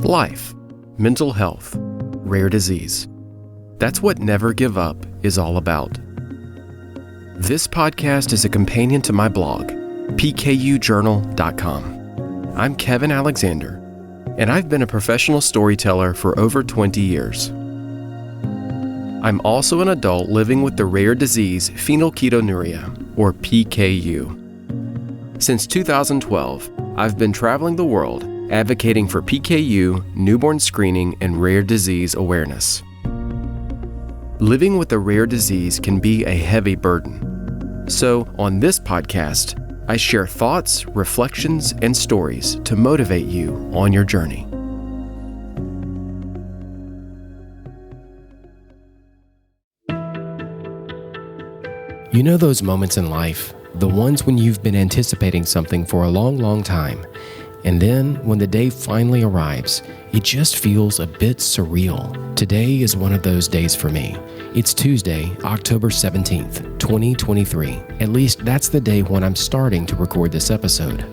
Life, mental health, rare disease. That's what Never Give Up is all about. This podcast is a companion to my blog, pkujournal.com. I'm Kevin Alexander, and I've been a professional storyteller for over 20 years. I'm also an adult living with the rare disease phenylketonuria, or PKU. Since 2012, I've been traveling the world advocating for PKU, newborn screening, and rare disease awareness. Living with a rare disease can be a heavy burden. So, on this podcast, I share thoughts, reflections, and stories to motivate you on your journey. You know those moments in life, the ones when you've been anticipating something for a long time, and then when the day finally arrives, it just feels a bit surreal. Today is one of those days for me. It's Tuesday, October 17th, 2023. At least that's the day when I'm starting to record this episode.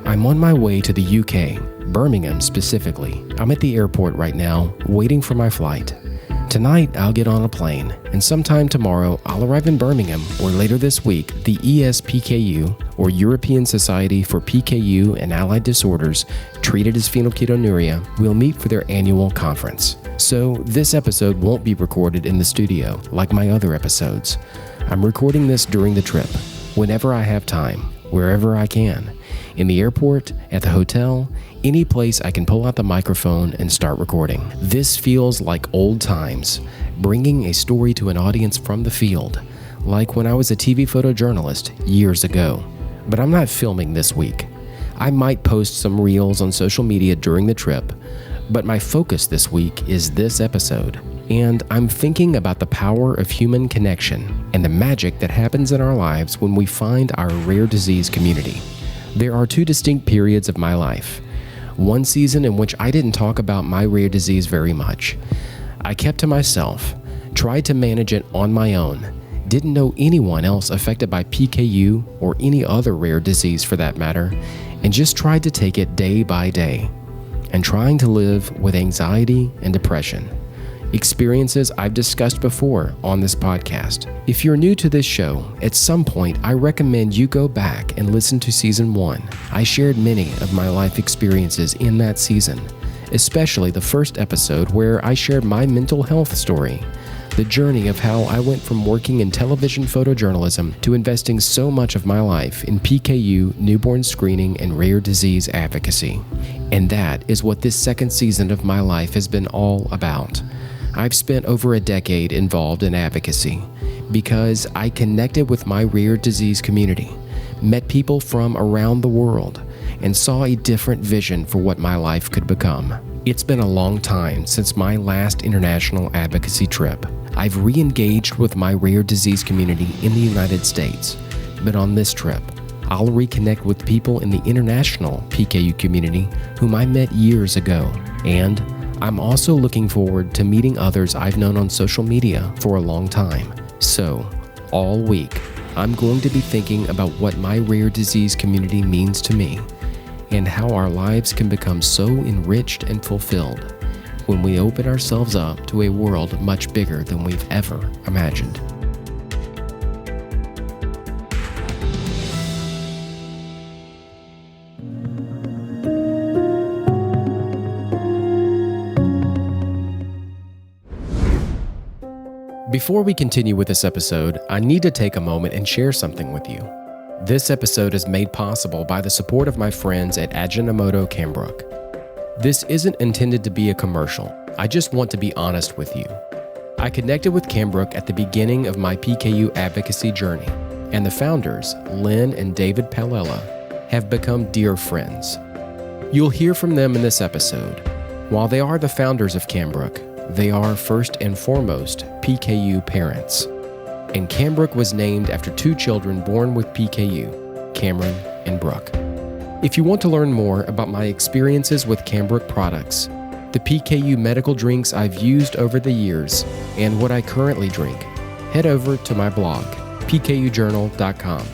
I'm on my way to the UK, Birmingham specifically. I'm at the airport right now, waiting for my flight. Tonight, I'll get on a plane, and sometime tomorrow, I'll arrive in Birmingham, or later this week, the ESPKU, or European Society for PKU and Allied Disorders, treated as phenylketonuria, will meet for their annual conference. So, this episode won't be recorded in the studio, like my other episodes. I'm recording this during the trip, whenever I have time, wherever I can. In the airport, at the hotel, any place I can pull out the microphone and start recording. This feels like old times, bringing a story to an audience from the field, like when I was a TV photojournalist years ago. But I'm not filming this week. I might post some reels on social media during the trip, but my focus this week is this episode. And I'm thinking about the power of human connection and the magic that happens in our lives when we find our rare disease community. There are two distinct periods of my life. One season in which I didn't talk about my rare disease very much. I kept to myself, tried to manage it on my own, didn't know anyone else affected by PKU or any other rare disease for that matter, and just tried to take it day by day, and trying to live with anxiety and depression. Experiences I've discussed before on this podcast. If you're new to this show, at some point I recommend you go back and listen to season 1. I shared many of my life experiences in that season, especially the first episode where I shared my mental health story, the journey of how I went from working in television photojournalism to investing so much of my life in PKU, newborn screening, and rare disease advocacy. And that is what this second season of my life has been all about. I've spent over a decade involved in advocacy because I connected with my rare disease community, met people from around the world, and saw a different vision for what my life could become. It's been a long time since my last international advocacy trip. I've re-engaged with my rare disease community in the United States, but on this trip, I'll reconnect with people in the international PKU community whom I met years ago, and I'm also looking forward to meeting others I've known on social media for a long time. So, all week, I'm going to be thinking about what my rare disease community means to me and how our lives can become so enriched and fulfilled when we open ourselves up to a world much bigger than we've ever imagined. Before we continue with this episode, I need to take a moment and share something with you. This episode is made possible by the support of my friends at Ajinomoto Cambrook. This isn't intended to be a commercial. I just want to be honest with you. I connected with Cambrook at the beginning of my PKU advocacy journey, and the founders, Lynn and David Palella, have become dear friends. You'll hear from them in this episode. While they are the founders of Cambrook, they are first and foremost PKU parents. And Cambrook was named after two children born with PKU, Cameron and Brooke. If you want to learn more about my experiences with Cambrook products, the PKU medical drinks I've used over the years, and what I currently drink, head over to my blog, pkujournal.com.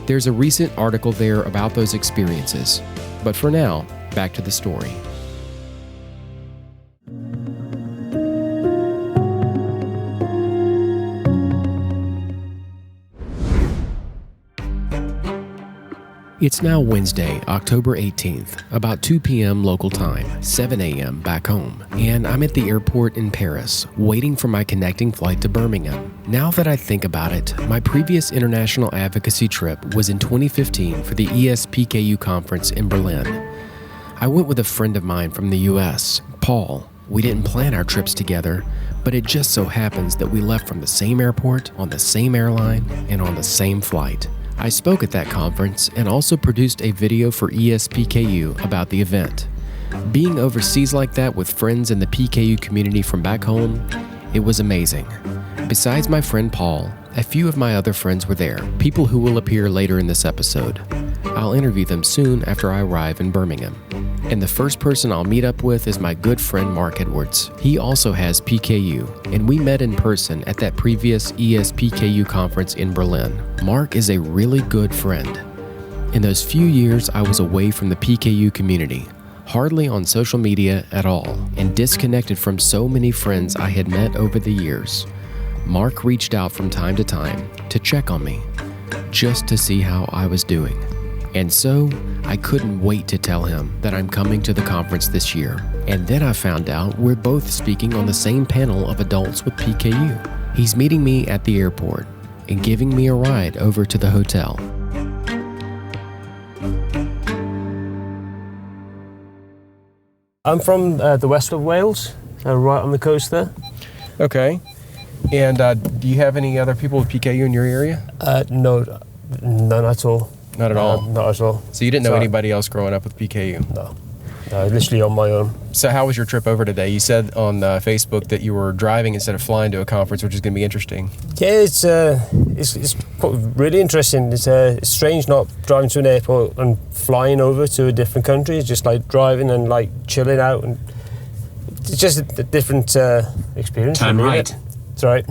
There's a recent article there about those experiences. But for now, back to the story. It's now Wednesday, October 18th, about 2 p.m. local time, 7 a.m. back home, and I'm at the airport in Paris, waiting for my connecting flight to Birmingham. Now that I think about it, my previous international advocacy trip was in 2015 for the ESPKU conference in Berlin. I went with a friend of mine from the US, Paul. We didn't plan our trips together, but it just so happens that we left from the same airport, on the same airline, and on the same flight. I spoke at that conference and also produced a video for ESPKU about the event. Being overseas like that with friends in the PKU community from back home, it was amazing. Besides my friend Paul, a few of my other friends were there, people who will appear later in this episode. I'll interview them soon after I arrive in Birmingham. And the first person I'll meet up with is my good friend Mark Edwards. He also has PKU, and we met in person at that previous ESPKU conference in Berlin. Mark is a really good friend. In those few years I was away from the PKU community, hardly on social media at all, and disconnected from so many friends I had met over the years. Mark reached out from time to time to check on me, just to see how I was doing. And so, I couldn't wait to tell him that I'm coming to the conference this year. And then I found out we're both speaking on the same panel of adults with PKU. He's meeting me at the airport and giving me a ride over to the hotel. I'm from the west of Wales, right on the coast there. Okay. And do you have any other people with PKU in your area? No, none at all. Not at all? Not at all. So you didn't know anybody else growing up with PKU? No, literally on my own. So how was your trip over today? You said on Facebook that you were driving instead of flying to a conference, which is going to be interesting. Yeah, it's really interesting. It's strange not driving to an airport and flying over to a different country. It's just like driving and like chilling out, and it's just a different experience. Time right. That's right.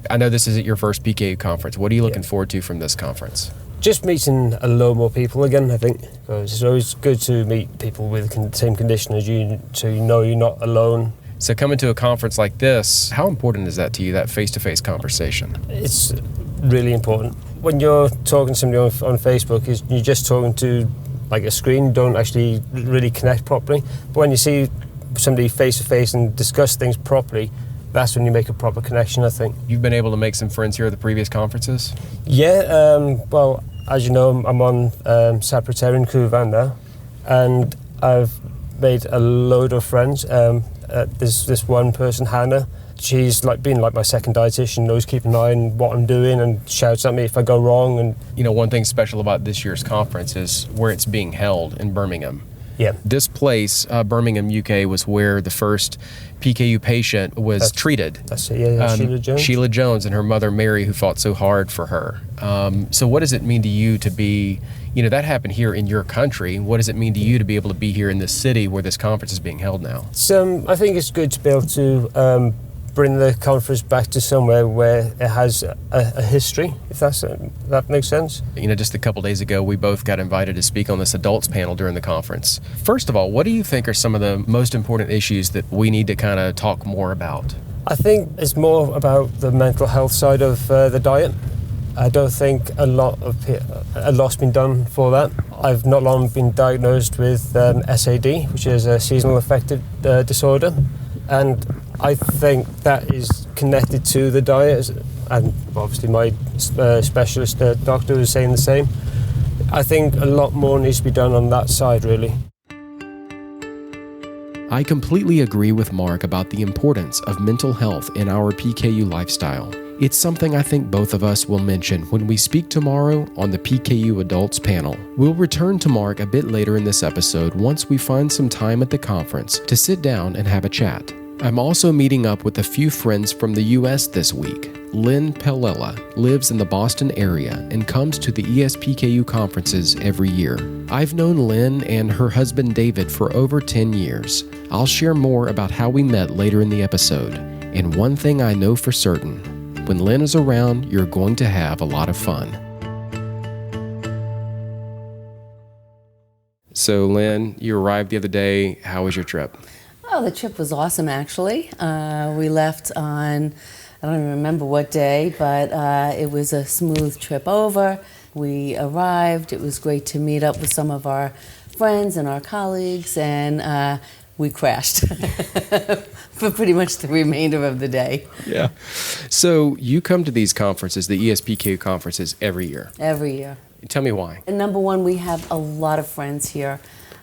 I know this isn't your first PKU conference. What are you looking forward to from this conference? Just meeting a lot more people again, I think. Because it's always good to meet people with the same condition as you, so you know you're not alone. So coming to a conference like this, how important is that to you, that face-to-face conversation? It's really important. When you're talking to somebody on Facebook, you're just talking to like a screen, you don't actually really connect properly. But when you see somebody face-to-face and discuss things properly, that's when you make a proper connection, I think. You've been able to make some friends here at the previous conferences? Yeah, well, as you know, I'm on Sapratarian Kuvan now, and I've made a load of friends. There's this one person, Hannah. She's been my second dietitian, knows keep an eye on what I'm doing and shouts at me if I go wrong. And you know, one thing special about this year's conference is where it's being held in Birmingham. Yeah. This place, Birmingham, UK, was where the first PKU patient was treated. That's it, yeah, Sheila Jones. Sheila Jones and her mother, Mary, who fought so hard for her. So what does it mean to you to be, that happened here in your country. What does it mean to you to be able to be here in this city where this conference is being held now? I think it's good to be able to bring the conference back to somewhere where it has a history, if that makes sense. Just a couple days ago, we both got invited to speak on this adults panel during the conference. First of all, what do you think are some of the most important issues that we need to kind of talk more about? I think it's more about the mental health side of the diet. I don't think a lot's been done for that. I've not long been diagnosed with SAD, which is a seasonal affective disorder, and I think that is connected to the diet, and obviously my specialist doctor was saying the same. I think a lot more needs to be done on that side, really. I completely agree with Mark about the importance of mental health in our PKU lifestyle. It's something I think both of us will mention when we speak tomorrow on the PKU Adults panel. We'll return to Mark a bit later in this episode once we find some time at the conference to sit down and have a chat. I'm also meeting up with a few friends from the US this week. Lynn Pelella lives in the Boston area and comes to the ESPKU conferences every year. I've known Lynn and her husband David for over 10 years. I'll share more about how we met later in the episode. And one thing I know for certain, when Lynn is around, you're going to have a lot of fun. So Lynn, you arrived the other day. How was your trip? Oh, the trip was awesome, actually. We left on, I don't even remember what day, but it was a smooth trip over. We arrived. It was great to meet up with some of our friends and our colleagues, and we crashed for pretty much the remainder of the day. Yeah. So you come to these conferences, the ESPKU conferences, every year. Every year. Tell me why. And number one, we have a lot of friends here.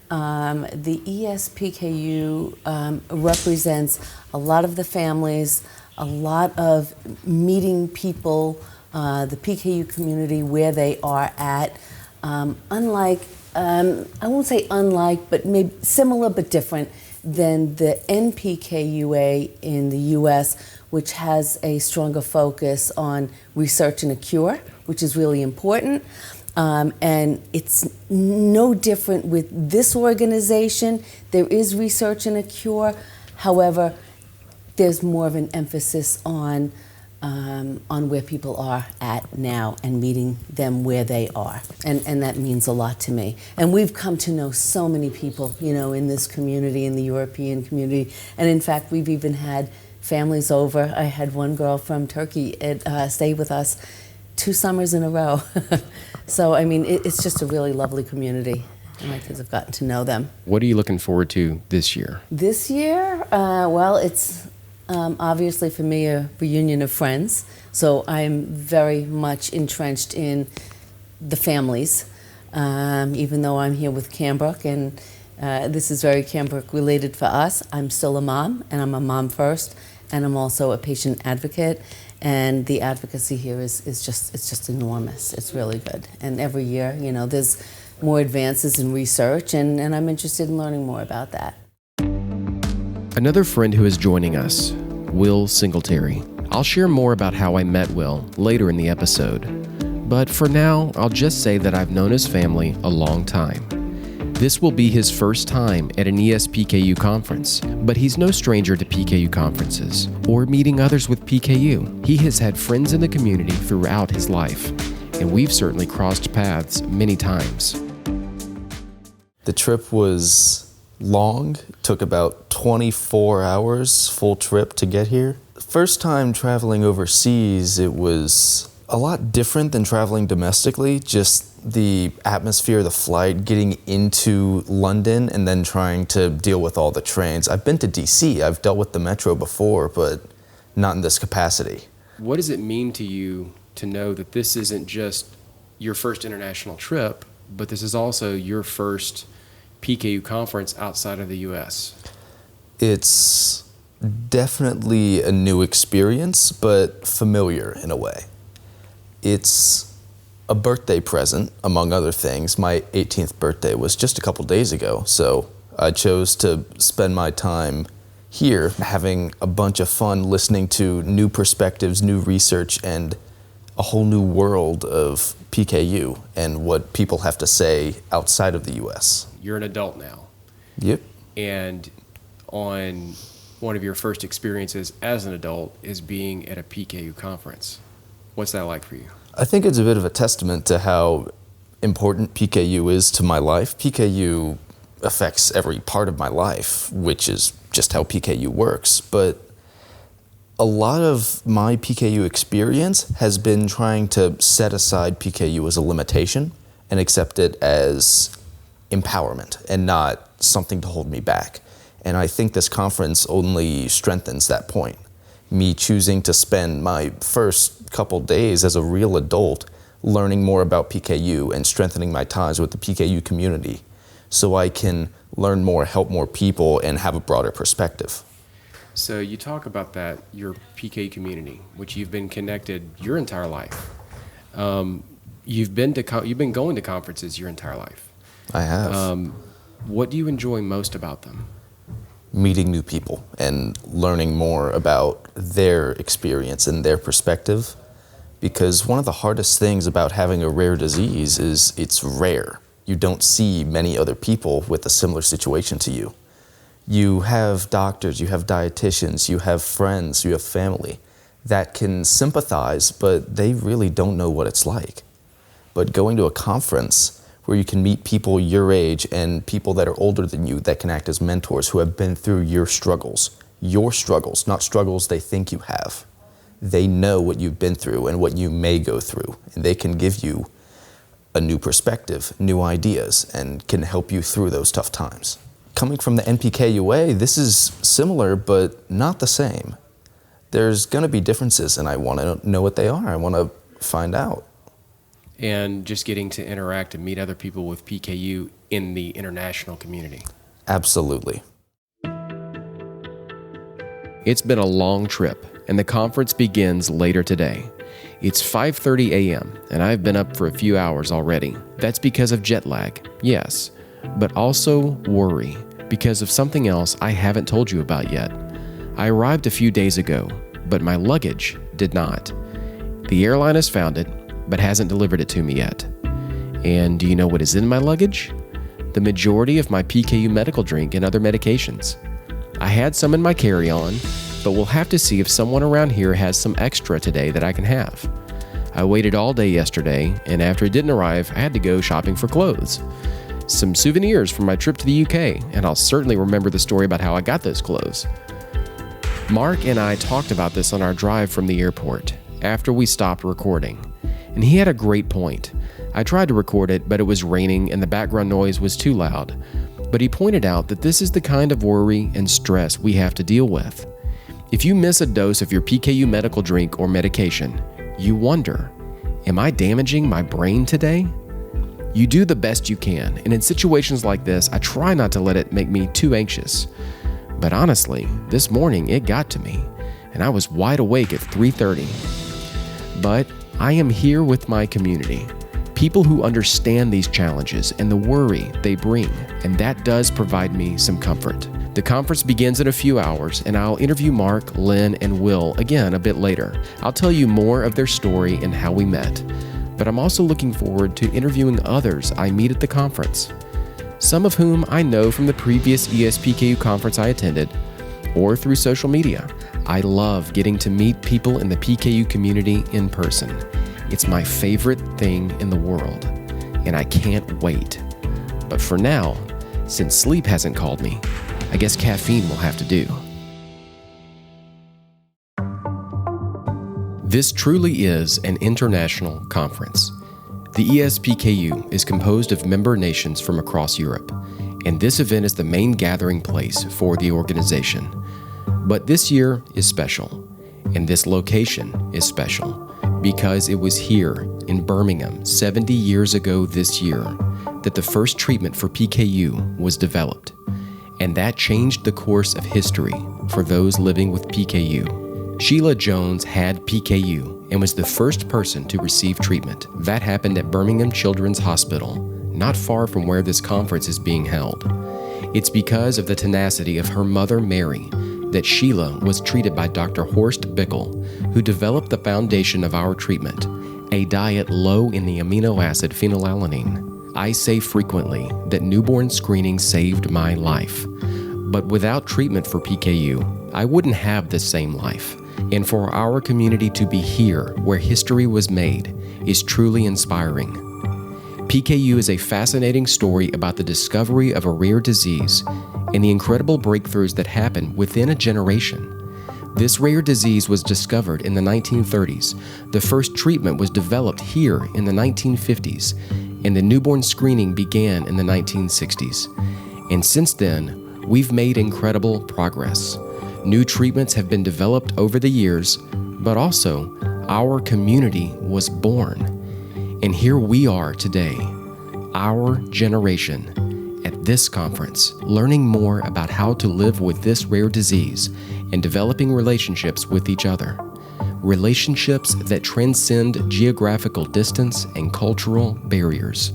The ESPKU represents a lot of the families, a lot of meeting people, the PKU community where they are at. Unlike, I won't say unlike, but maybe similar but different than the NPKUA in the US, which has a stronger focus on research and a cure, which is really important. And it's no different with this organization. There is research and a cure. However, there's more of an emphasis on where people are at now and meeting them where they are. And that means a lot to me. And we've come to know so many people, you know, in this community, in the European community. And in fact, we've even had families over. I had one girl from Turkey stay with us 2 summers in a row. So, I mean, it's just a really lovely community. And my kids have gotten to know them. What are you looking forward to this year? This year, well, it's obviously for me a reunion of friends. So I'm very much entrenched in the families, even though I'm here with Cambrook, and this is very Cambrook related for us. I'm still a mom, and I'm a mom first, and I'm also a patient advocate. And the advocacy here is just enormous. It's really good. And every year, you know, there's more advances in research, and I'm interested in learning more about that. Another friend who is joining us, Will Singletary. I'll share more about how I met Will later in the episode. But for now, I'll just say that I've known his family a long time. This will be his first time at an ESPKU conference, but he's no stranger to PKU conferences or meeting others with PKU. He has had friends in the community throughout his life, and we've certainly crossed paths many times. The trip was long, took about 24 hours full trip to get here. First time traveling overseas, it was a lot different than traveling domestically, just the atmosphere of the flight, getting into London and then trying to deal with all the trains. I've been to DC, I've dealt with the metro before, but not in this capacity. What does it mean to you to know that this isn't just your first international trip, but this is also your first PKU conference outside of the US? It's definitely a new experience, but familiar in a way. It's a birthday present, among other things. My 18th birthday was just a couple days ago, so I chose to spend my time here having a bunch of fun listening to new perspectives, new research, and a whole new world of PKU and what people have to say outside of the US. You're an adult now. Yep. And on one of your first experiences as an adult is being at a PKU conference. What's that like for you? I think it's a bit of a testament to how important PKU is to my life. PKU affects every part of my life, which is just how PKU works. But a lot of my PKU experience has been trying to set aside PKU as a limitation and accept it as empowerment and not something to hold me back. And I think this conference only strengthens that point. Me choosing to spend my first couple days as a real adult learning more about PKU and strengthening my ties with the PKU community so I can learn more, help more people, and have a broader perspective. So you talk about that, your PKU community, which you've been connected your entire life. You've been going to conferences your entire life. I have. What do you enjoy most about them? Meeting new people and learning more about their experience and their perspective. Because one of the hardest things about having a rare disease is it's rare. You don't see many other people with a similar situation to you. You have doctors, you have dietitians, you have friends, you have family that can sympathize, but they really don't know what it's like. But going to a conference where you can meet people your age and people that are older than you that can act as mentors who have been through your struggles, not struggles they think you have. They know what you've been through and what you may go through, and they can give you a new perspective, new ideas, and can help you through those tough times. Coming from the NPKUA, this is similar but not the same. There's going to be differences, and I want to know what they are. I want to find out. And just getting to interact and meet other people with PKU in the international community. Absolutely. It's been a long trip, and the conference begins later today. It's 5:30 a.m., and I've been up for a few hours already. That's because of jet lag, yes, but also worry because of something else I haven't told you about yet. I arrived a few days ago, but my luggage did not. The airline has found it, but hasn't delivered it to me yet. And do you know what is in my luggage? The majority of my PKU medical drink and other medications. I had some in my carry-on, but we'll have to see if someone around here has some extra today that I can have. I waited all day yesterday, and after it didn't arrive, I had to go shopping for clothes. Some souvenirs from my trip to the UK, and I'll certainly remember the story about how I got those clothes. Mark and I talked about this on our drive from the airport after we stopped recording, and he had a great point. I tried to record it, but it was raining and the background noise was too loud. But he pointed out that this is the kind of worry and stress we have to deal with. If you miss a dose of your PKU medical drink or medication, you wonder, am I damaging my brain today? You do the best you can, and in situations like this, I try not to let it make me too anxious. But honestly, this morning it got to me, and I was wide awake at 3:30. But I am here with my community, people who understand these challenges and the worry they bring, and that does provide me some comfort. The conference begins in a few hours, and I'll interview Mark, Lynn, and Will again a bit later. I'll tell you more of their story and how we met, but I'm also looking forward to interviewing others I meet at the conference, some of whom I know from the previous ESPKU conference I attended or through social media. I love getting to meet people in the PKU community in person. It's my favorite thing in the world, and I can't wait. But for now, since sleep hasn't called me, I guess caffeine will have to do. This truly is an international conference. The ESPKU is composed of member nations from across Europe, and this event is the main gathering place for the organization. But this year is special, and this location is special, because it was here in Birmingham 70 years ago this year that the first treatment for PKU was developed. And that changed the course of history for those living with PKU. Sheila Jones had PKU and was the first person to receive treatment. That happened at Birmingham Children's Hospital, not far from where this conference is being held. It's because of the tenacity of her mother, Mary, that Sheila was treated by Dr. Horst Bickel, who developed the foundation of our treatment, a diet low in the amino acid phenylalanine. I say frequently that newborn screening saved my life, but without treatment for PKU, I wouldn't have the same life. And for our community to be here where history was made is truly inspiring. PKU is a fascinating story about the discovery of a rare disease and the incredible breakthroughs that happen within a generation. This rare disease was discovered in the 1930s. The first treatment was developed here in the 1950s, and the newborn screening began in the 1960s. And since then, we've made incredible progress. New treatments have been developed over the years, but also our community was born. And here we are today, our generation, at this conference, learning more about how to live with this rare disease and developing relationships with each other. Relationships that transcend geographical distance and cultural barriers.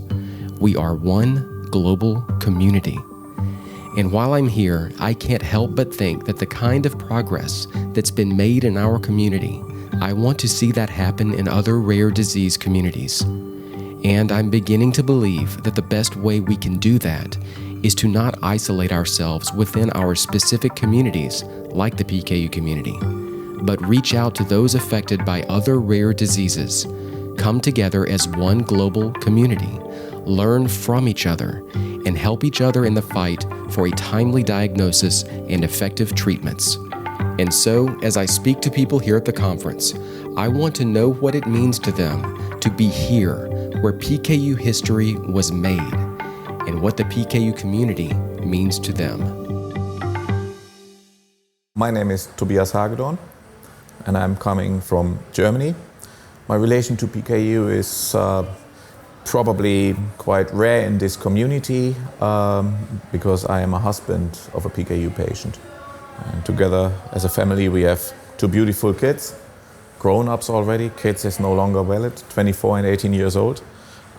We are one global community. And while I'm here, I can't help but think that the kind of progress that's been made in our community, I want to see that happen in other rare disease communities. And I'm beginning to believe that the best way we can do that is to not isolate ourselves within our specific communities like the PKU community, but reach out to those affected by other rare diseases, come together as one global community, learn from each other, and help each other in the fight for a timely diagnosis and effective treatments. And so, as I speak to people here at the conference, I want to know what it means to them to be here where PKU history was made and what the PKU community means to them. My name is Tobias Hagedorn, and I'm coming from Germany. My relation to PKU is probably quite rare in this community because I am a husband of a PKU patient. And together as a family we have two beautiful kids, grown-ups already. Kids is no longer valid, 24 and 18 years old.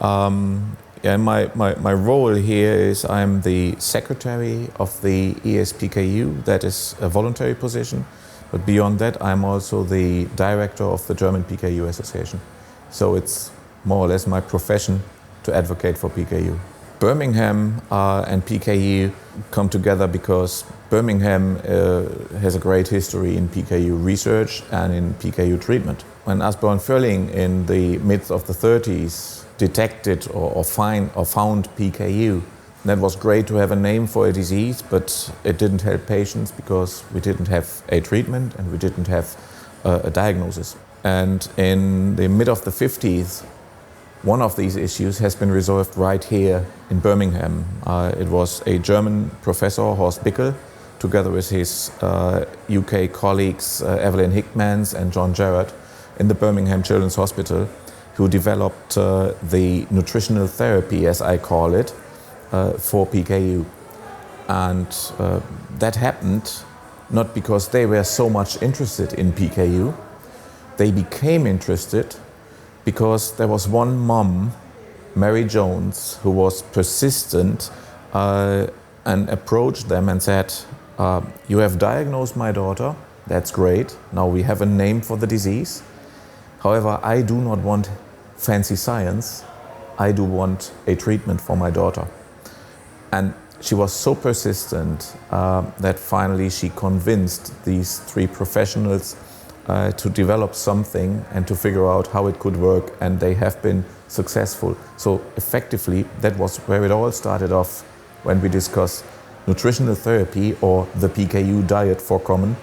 My role here is I'm the secretary of the ESPKU. That is a voluntary position. But beyond that, I'm also the director of the German PKU Association. So it's more or less my profession to advocate for PKU. Birmingham and PKU come together because Birmingham has a great history in PKU research and in PKU treatment. When Asbjørn Følling in the mid of the 30s detected or found PKU, that was great to have a name for a disease, but it didn't help patients because we didn't have a treatment and we didn't have a diagnosis. And in the mid of the 50s, one of these issues has been resolved right here in Birmingham. It was a German professor, Horst Bickel, together with his UK colleagues Evelyn Hickmans and John Jarrett in the Birmingham Children's Hospital, who developed the nutritional therapy, as I call it, for PKU. And that happened not because they were so much interested in PKU. They became interested because there was one mom, Mary Jones, who was persistent and approached them and said, you have diagnosed my daughter, that's great, now we have a name for the disease. However, I do not want fancy science, I do want a treatment for my daughter. And she was so persistent that finally she convinced these three professionals to develop something and to figure out how it could work, and they have been successful. So effectively, that was where it all started off when we discussed nutritional therapy or the PKU diet for common.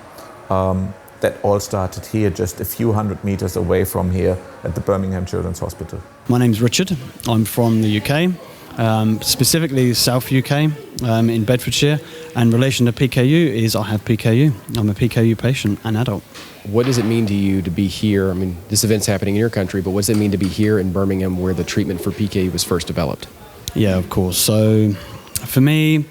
That all started here, just a few hundred meters away from here at the Birmingham Children's Hospital. My name's Richard. I'm from the UK, specifically South UK, in Bedfordshire. And in relation to PKU is I have PKU. I'm a PKU patient, an adult. What does it mean to you to be here? I mean, this event's happening in your country, but what does it mean to be here in Birmingham where the treatment for PKU was first developed? Yeah, of course. So for me,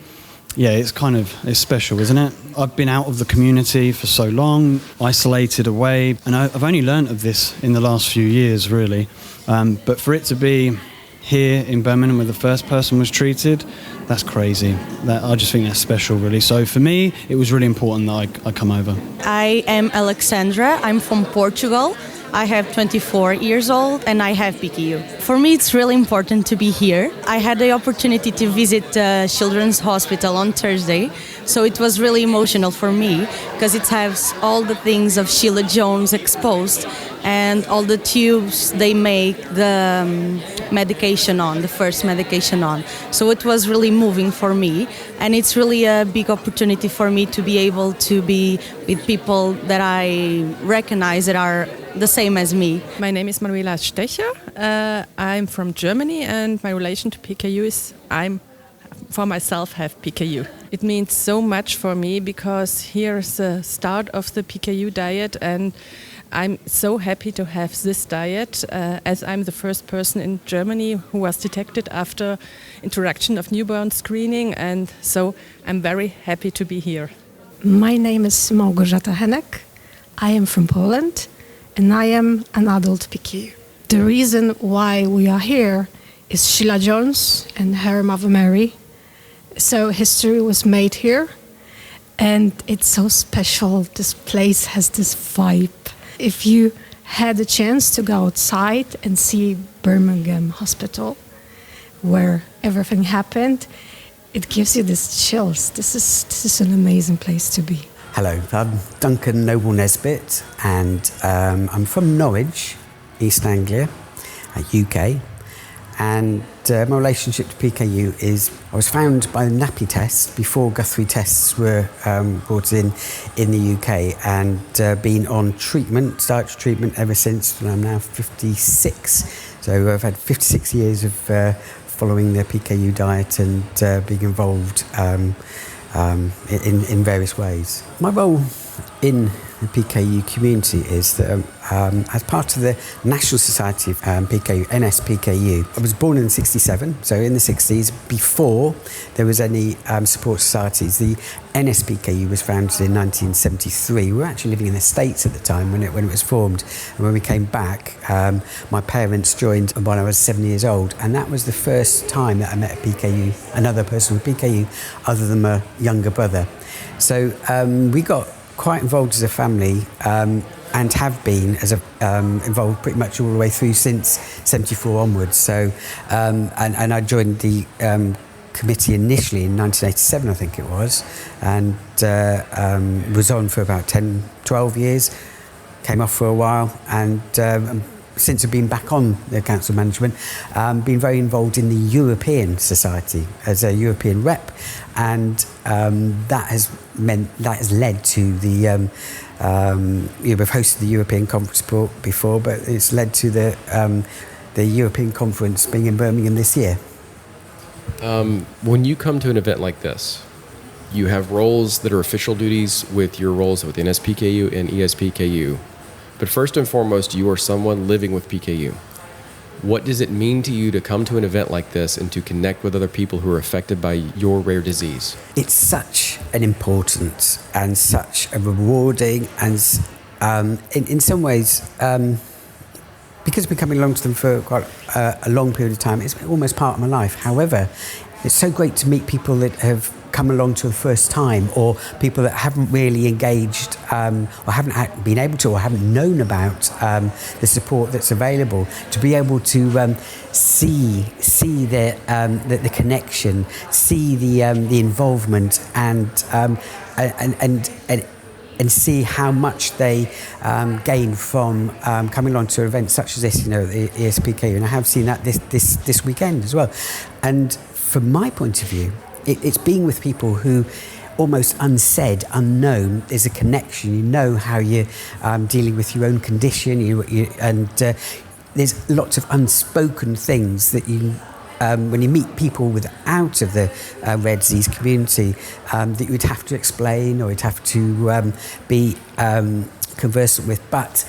yeah, it's special, isn't it? I've been out of the community for so long, isolated away, and I've only learnt of this in the last few years, really. But for it to be here in Birmingham where the first person was treated, that's crazy. I just think that's special, really. So for me, it was really important that I come over. I am Alexandra. I'm from Portugal. I have 24 years old and I have PKU. For me, it's really important to be here. I had the opportunity to visit Children's Hospital on Thursday, so it was really emotional for me because it has all the things of Sheila Jones exposed and all the tubes they make the medication on, the first medication on. So it was really moving for me, and it's really a big opportunity for me to be able to be with people that I recognize that are the same as me. My name is Manuela Stecher. I'm from Germany, and my relation to PKU is for myself have PKU. It means so much for me because here's the start of the PKU diet, and I'm so happy to have this diet as I'm the first person in Germany who was detected after introduction of newborn screening, and so I'm very happy to be here. My name is Małgorzata Henek. I am from Poland and I am an adult PKU. The reason why we are here is Sheila Jones and her mother Mary. So history was made here and it's so special. This place has this vibe. If you had a chance to go outside and see Birmingham Hospital, where everything happened, it gives you this chills. This is an amazing place to be. Hello, I'm Duncan Noble Nesbitt, and I'm from Norwich, East Anglia, UK. And my relationship to PKU is I was found by the NAPI test before Guthrie tests were brought in the UK, and been on treatment, dietary treatment ever since, and I'm now 56. So I've had 56 years of following the PKU diet and being involved in various ways. My role in the PKU community is that as part of the National Society of PKU, NSPKU, I was born in 67, so in the 60s, before there was any support societies. The NSPKU was founded in 1973. We were actually living in the States at the time when it was formed. And when we came back, my parents joined when I was 7 years old, and that was the first time that I met a PKU, another person with PKU, other than my younger brother. So we got quite involved as a family and have been involved pretty much all the way through since 74 onwards. So and I joined the committee initially in 1987, I think it was, and was on for about 10, 12 years, came off for a while, and since I've been back on the council management, been very involved in the European Society as a European rep, and that has led to the we've hosted the European Conference before, but it's led to the European Conference being in Birmingham this year. When you come to an event like this, you have roles that are official duties with your roles with NSPKU and ESPKU. But first and foremost, you are someone living with PKU. What does it mean to you to come to an event like this and to connect with other people who are affected by your rare disease? It's such an important and such a rewarding and in some ways, because I've been coming along to them for quite a long period of time, it's almost part of my life. However, it's so great to meet people that have come along to the first time, or people that haven't really engaged or haven't been able to, or haven't known about the support that's available, to be able to see the connection, see the involvement, and see how much they gain from coming along to events such as this, the ESPKU, and I have seen that this weekend as well. And from my point of view, it's being with people who almost unsaid, unknown, there's a connection. You know how you're dealing with your own condition, and there's lots of unspoken things that you, when you meet people out of the rare disease community, that you would have to explain or you'd have to be conversant with. But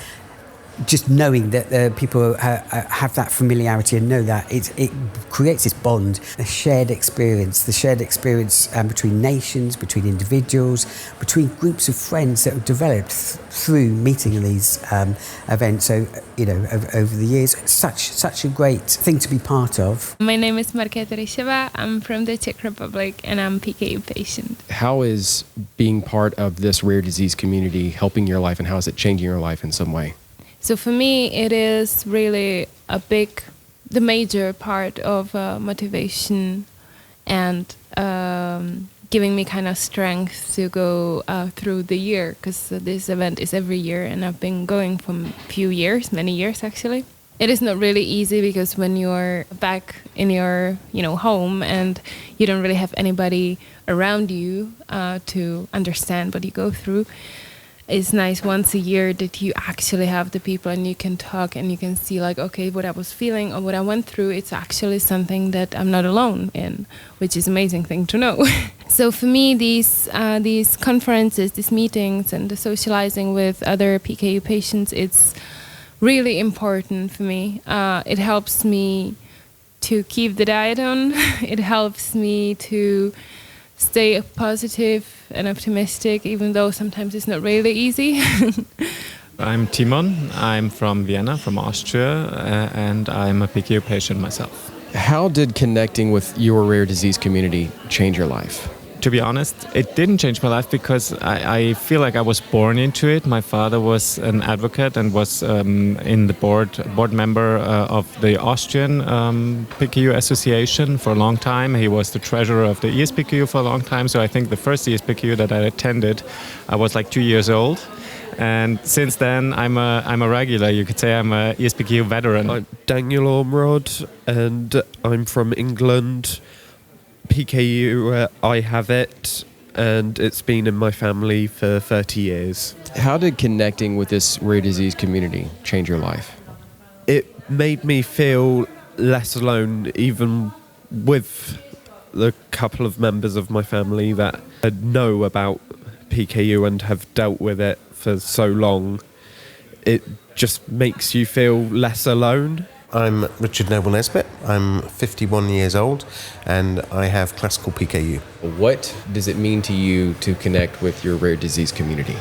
just knowing that people have that familiarity and know that it creates this bond, the shared experience between nations, between individuals, between groups of friends that have developed through meeting these events. So over the years, it's such a great thing to be part of. My name is Markéta Ryšová. I'm from the Czech Republic and I'm a PKU patient. How is being part of this rare disease community helping your life, and how is it changing your life in some way? So for me, it is really the major part of motivation and giving me kind of strength to go through the year, because this event is every year and I've been going for many years actually. It is not really easy because when you're back in your home and you don't really have anybody around you to understand what you go through, it's nice once a year that you actually have the people and you can talk and you can see okay, what I was feeling or what I went through, it's actually something that I'm not alone in, which is an amazing thing to know. So for me, these conferences, these meetings and the socializing with other PKU patients, it's really important for me. It helps me to keep the diet on. It helps me to stay positive and optimistic, even though sometimes it's not really easy. I'm Timon. I'm from Vienna, from Austria, and I'm a PKU patient myself. How did connecting with your rare disease community change your life? To be honest, it didn't change my life because I feel like I was born into it. My father was an advocate and was in the board member of the Austrian PKU Association for a long time. He was the treasurer of the ESPKU for a long time. So I think the first ESPKU that I attended, I was 2 years old. And since then, I'm a regular. You could say I'm a ESPKU veteran. I'm Daniel Ormrod, and I'm from England. PKU, I have it, and it's been in my family for 30 years. How did connecting with this rare disease community change your life? It made me feel less alone, even with the couple of members of my family that know about PKU and have dealt with it for so long. It just makes you feel less alone. I'm Richard Noble Nesbitt. I'm 51 years old and I have classical PKU. What does it mean to you to connect with your rare disease community?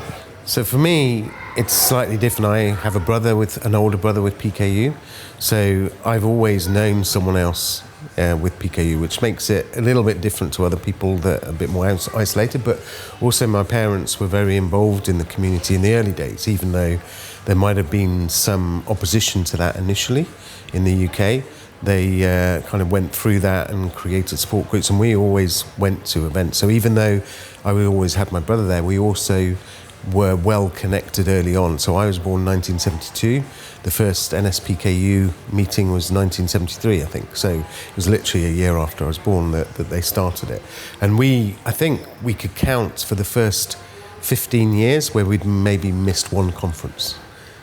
So for me, it's slightly different. I have an older brother with PKU. So I've always known someone else with PKU, which makes it a little bit different to other people that are a bit more isolated. But also my parents were very involved in the community in the early days, even though there might have been some opposition to that initially in the UK. They kind of went through that and created support groups, and we always went to events. So even though I always had my brother there, we also were well connected early on. So I was born in 1972. The first NSPKU meeting was 1973, I think. So it was literally a year after I was born that they started it. And I think we could count for the first 15 years where we'd maybe missed one conference,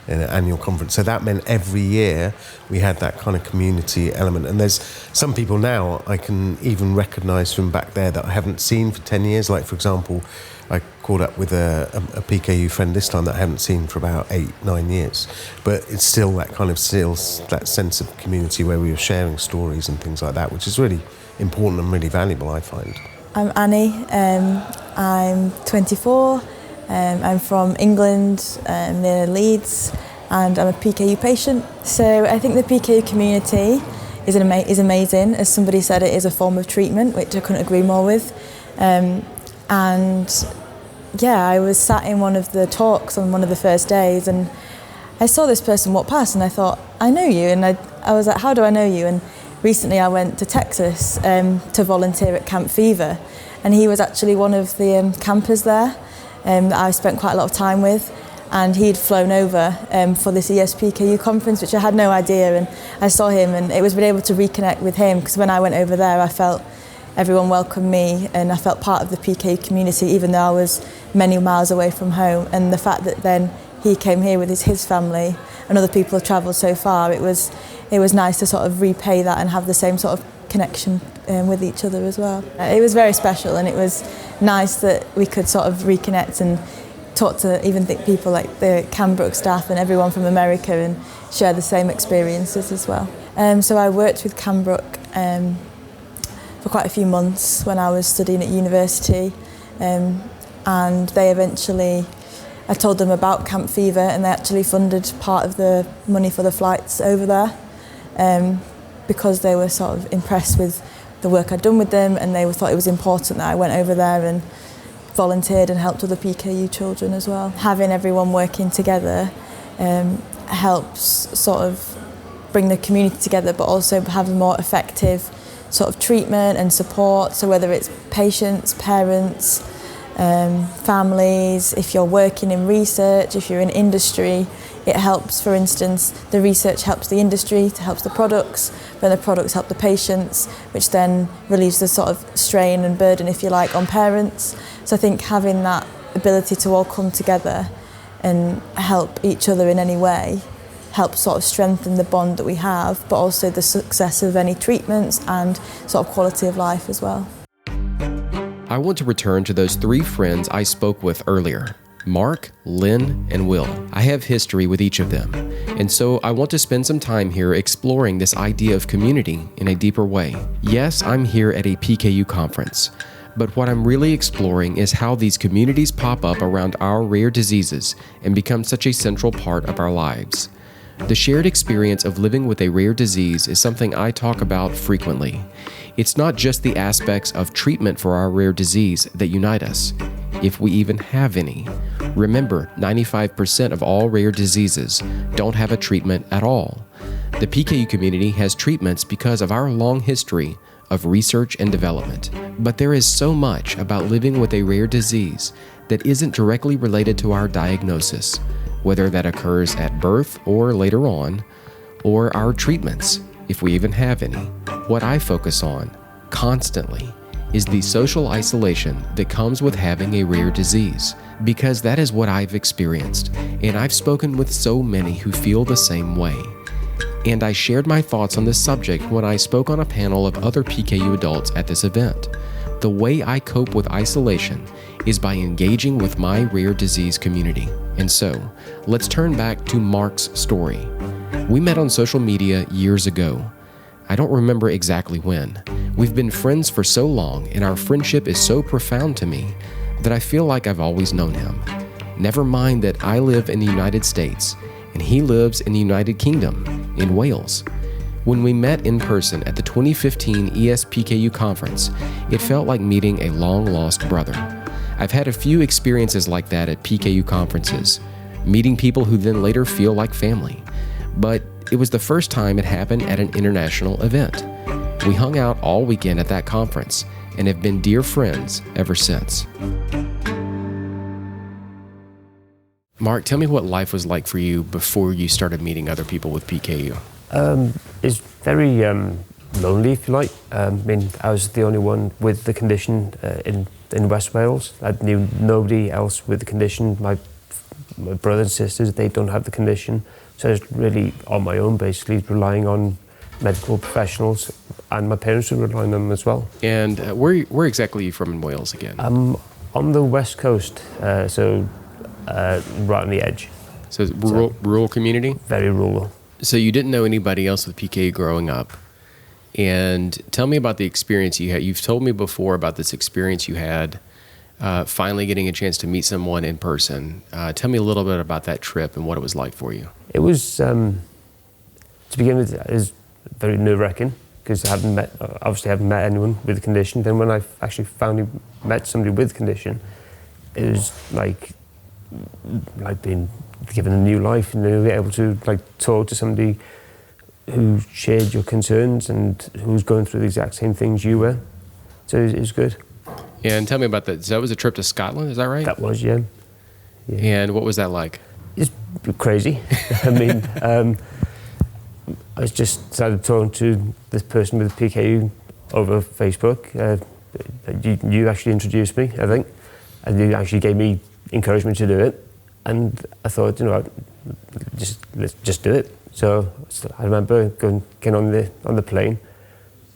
an annual conference. So that meant every year we had that kind of community element. And there's some people now I can even recognise from back there that I haven't seen for 10 years. Like, for example, I caught up with a PKU friend this time that I haven't seen for about 8-9 years. But it's still that sense of community where we were sharing stories and things like that, which is really important and really valuable, I find. I'm Annie. I'm 24. I'm from England, near Leeds, and I'm a PKU patient. So I think the PKU community is amazing. As somebody said, it is a form of treatment, which I couldn't agree more with. And yeah, I was sat in one of the talks on one of the first days, and I saw this person walk past, and I thought, I know you. And I was like, how do I know you? And recently I went to Texas to volunteer at Camp Fever, and he was actually one of the campers there that I spent quite a lot of time with, and he'd flown over for this ESPKU conference, which I had no idea, and I saw him, and it was being able to reconnect with him, because when I went over there I felt everyone welcomed me and I felt part of the PKU community, even though I was many miles away from home. And the fact that then he came here with his family and other people have travelled so far, it was nice to sort of repay that and have the same sort of connection with each other as well. It was very special, and it was nice that we could sort of reconnect and talk to even people like the Cambrook staff and everyone from America and share the same experiences as well. So I worked with Cambrook for quite a few months when I was studying at university, and they eventually, I told them about Camp Fever, and they actually funded part of the money for the flights over there, because they were sort of impressed with the work I'd done with them, and they thought it was important that I went over there and volunteered and helped other PKU children as well. Having everyone working together helps sort of bring the community together, but also have a more effective sort of treatment and support. So whether it's patients, parents, families, if you're working in research, if you're in industry, it helps. For instance, the research helps the industry, it helps the products, then the products help the patients, which then relieves the sort of strain and burden, if you like, on parents. So I think having that ability to all come together and help each other in any way helps sort of strengthen the bond that we have, but also the success of any treatments and sort of quality of life as well. I want to return to those 3 friends I spoke with earlier, Mark, Lynn, and Will. I have history with each of them, and so I want to spend some time here exploring this idea of community in a deeper way. Yes, I'm here at a PKU conference, but what I'm really exploring is how these communities pop up around our rare diseases and become such a central part of our lives. The shared experience of living with a rare disease is something I talk about frequently. It's not just the aspects of treatment for our rare disease that unite us, if we even have any. Remember, 95% of all rare diseases don't have a treatment at all. The PKU community has treatments because of our long history of research and development. But there is so much about living with a rare disease that isn't directly related to our diagnosis, whether that occurs at birth or later on, or our treatments, if we even have any. What I focus on constantly is the social isolation that comes with having a rare disease, because that is what I've experienced, and I've spoken with so many who feel the same way. and I shared my thoughts on this subject when I spoke on a panel of other PKU adults at this event. The way I cope with isolation is by engaging with my rare disease community. And so, let's turn back to Mark's story. We met on social media years ago. I don't remember exactly when. We've been friends for so long, and our friendship is so profound to me that I feel like I've always known him. Never mind that I live in the United States, and he lives in the United Kingdom, in Wales. When we met in person at the 2015 ESPKU conference, it felt like meeting a long-lost brother. I've had a few experiences like that at PKU conferences, meeting people who then later feel like family. But it was the first time it happened at an international event. We hung out all weekend at that conference and have been dear friends ever since. Mark, tell me what life was like for you before you started meeting other people with PKU. It's very lonely, if you like. I mean, I was the only one with the condition in West Wales. I knew nobody else with the condition. My brothers and sisters, they don't have the condition. So I was really on my own, basically, relying on medical professionals, and my parents were relying on them as well. And where exactly are you from in Wales again? I'm on the west coast, so right on the edge. So rural community? Very rural. So you didn't know anybody else with PKU growing up. And tell me about the experience you had. You've told me before about this experience you had finally getting a chance to meet someone in person. Tell me a little bit about that trip and what it was like for you. It was, to begin with, it was very nerve-wracking because I obviously haven't met anyone with the condition. Then when I actually finally met somebody with the condition, it was like being given a new life, and being able to talk to somebody who shared your concerns and who was going through the exact same things you were. So it was good. And tell me about that. So that was a trip to Scotland, is that right? That was, yeah. And what was that like? It's crazy. I mean, I just started talking to this person with PKU over Facebook. You actually introduced me, I think, and you actually gave me encouragement to do it. And I thought, let's just do it. So I remember getting on the plane,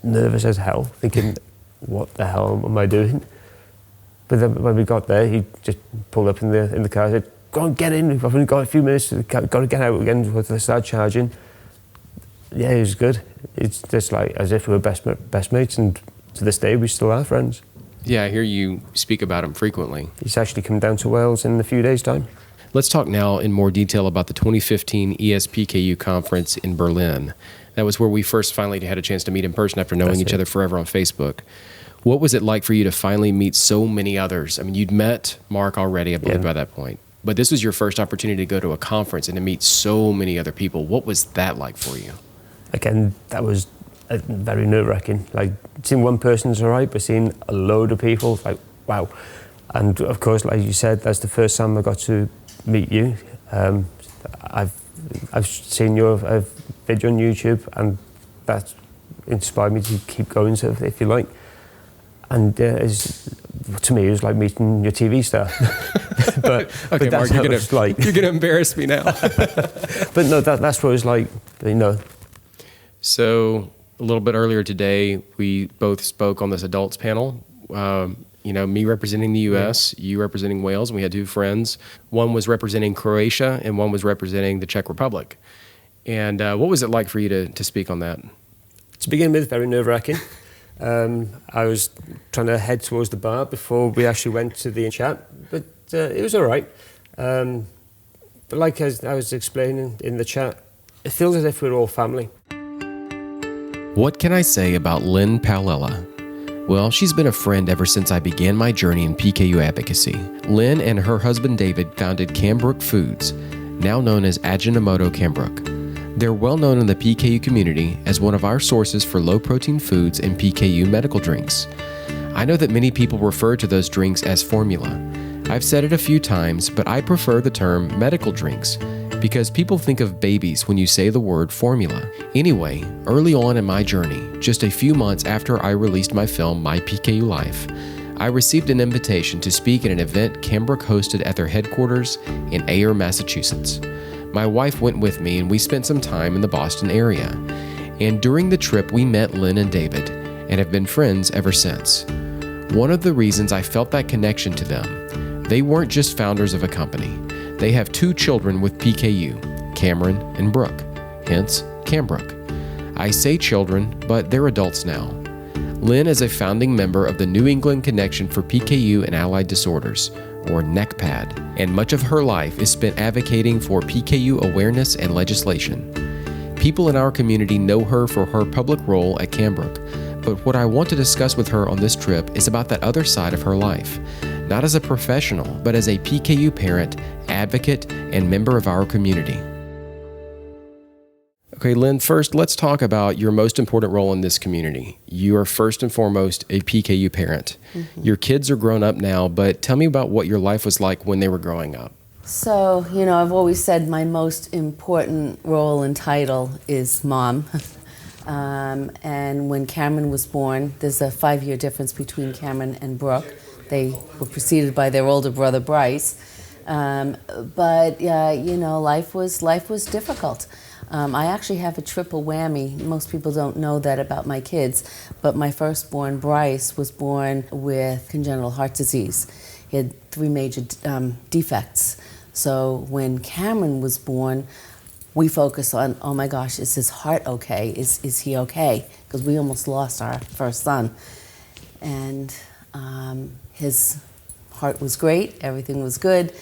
nervous as hell, thinking, what the hell am I doing? But then when we got there, he just pulled up in the car and said, go on, get in, I've only got a few minutes, got to get out again before they start charging. Yeah, it was good. It's just like as if we were best mates, and to this day we still are friends. Yeah, I hear you speak about him frequently. He's actually coming down to Wales in a few days' time. Let's talk now in more detail about the 2015 ESPKU conference in Berlin. That was where we first finally had a chance to meet in person after knowing each other forever on Facebook. What was it like for you to finally meet so many others? I mean, you'd met Mark already, I believe, by that point. But this was your first opportunity to go to a conference and to meet so many other people. What was that like for you? Again, that was very nerve-wracking. Like, seeing one person's all right, but seeing a load of people, like, wow. And of course, like you said, that's the first time I got to meet you. I've seen your video on YouTube, and that inspired me to keep going, so if you like. And to me, it was like meeting your TV star. but okay, that's Mark, you're gonna embarrass me now. But no, that's what it was like, So a little bit earlier today, we both spoke on this adults panel. Me representing the U.S., you representing Wales, and we had two friends. One was representing Croatia, and one was representing the Czech Republic. And what was it like for you to speak on that? To begin with, very nerve-wracking. I was trying to head towards the bar before we actually went to the chat, but it was all right. But like I was explaining in the chat, it feels as if we're all family. What can I say about Lynn Palella? Well, she's been a friend ever since I began my journey in PKU advocacy. Lynn and her husband David founded Cambrook Foods, now known as Ajinomoto Cambrook. They're well known in the PKU community as one of our sources for low-protein foods and PKU medical drinks. I know that many people refer to those drinks as formula. I've said it a few times, but I prefer the term medical drinks because people think of babies when you say the word formula. Anyway, early on in my journey, just a few months after I released my film, My PKU Life, I received an invitation to speak at an event Cambrook hosted at their headquarters in Ayer, Massachusetts. My wife went with me and we spent some time in the Boston area. And during the trip, we met Lynn and David and have been friends ever since. One of the reasons I felt that connection to them, they weren't just founders of a company. They have 2 children with PKU, Cameron and Brooke, hence Cambrook. I say children, but they're adults now. Lynn is a founding member of the New England Connection for PKU and Allied Disorders, or NECPAD, and much of her life is spent advocating for PKU awareness and legislation. People in our community know her for her public role at Cambrook, but what I want to discuss with her on this trip is about that other side of her life, not as a professional, but as a PKU parent, advocate, and member of our community. Okay, Lynn, first, let's talk about your most important role in this community. You are first and foremost a PKU parent. Your kids are grown up now, but tell me about what your life was like when they were growing up. So, I've always said my most important role and title is mom. And when Cameron was born, there's a 5-year difference between Cameron and Brooke. They were preceded by their older brother, Bryce. But life was difficult. I actually have a triple whammy. Most people don't know that about my kids, but my firstborn, Bryce, was born with congenital heart disease. He had 3 major defects. So when Cameron was born, we focused on, oh my gosh, is his heart okay? Is he okay? Because we almost lost our first son. And his heart was great, everything was good.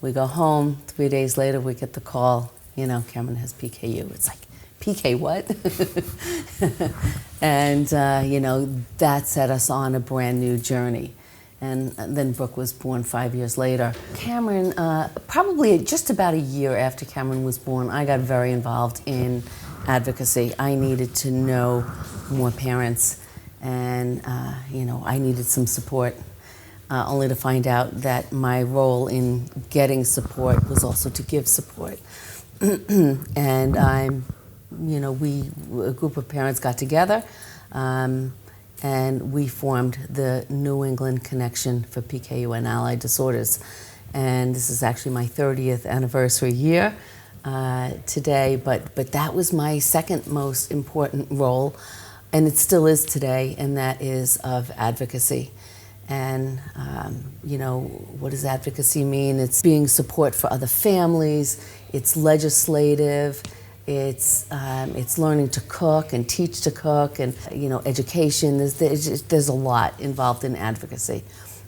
We go home, 3 days later we get the call, Cameron has PKU. It's like, PK what? And, that set us on a brand new journey. And then Brooke was born 5 years later. Cameron, probably just about a year after Cameron was born, I got very involved in advocacy. I needed to know more parents, and, I needed some support, only to find out that my role in getting support was also to give support. And a group of parents got together, and we formed the New England Connection for PKU and Allied Disorders. And this is actually my 30th anniversary year today, but that was my second most important role, and it still is today, and that is of advocacy. And, what does advocacy mean? It's being support for other families, it's legislative, it's learning to cook and teach to cook, and, education. There's a lot involved in advocacy,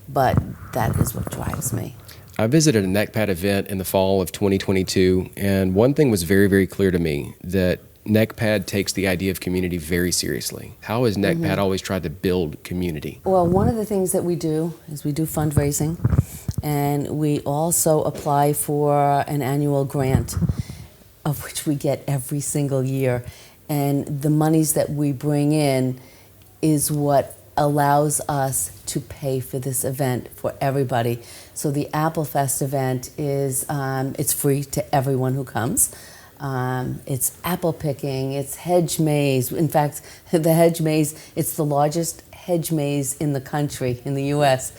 but that is what drives me. I visited a NECPAD event in the fall of 2022, and one thing was very, very clear to me, that NECPAD takes the idea of community very seriously. How has NECPAD always tried to build community? Well, one of the things that we do is we do fundraising, and we also apply for an annual grant, of which we get every single year. And the monies that we bring in is what allows us to pay for this event for everybody. So the Apple Fest event is, it's free to everyone who comes. It's apple picking, it's hedge maze. In fact, the hedge maze, it's the largest hedge maze in the country, in the US,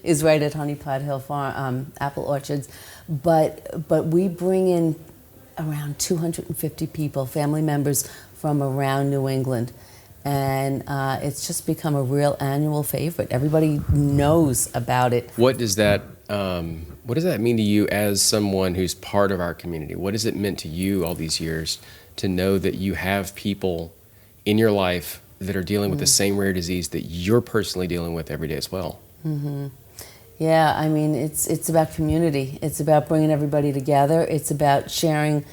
is right at Honeypot Hill Farm, Apple Orchards. But we bring in around 250 people, family members from around New England. And it's just become a real annual favorite. Everybody knows about it. What does that mean to you as someone who's part of our community? What has it meant to you all these years to know that you have people in your life that are dealing with the same rare disease that you're personally dealing with every day as well? Yeah, I mean, it's about community. It's about bringing everybody together. It's about sharing,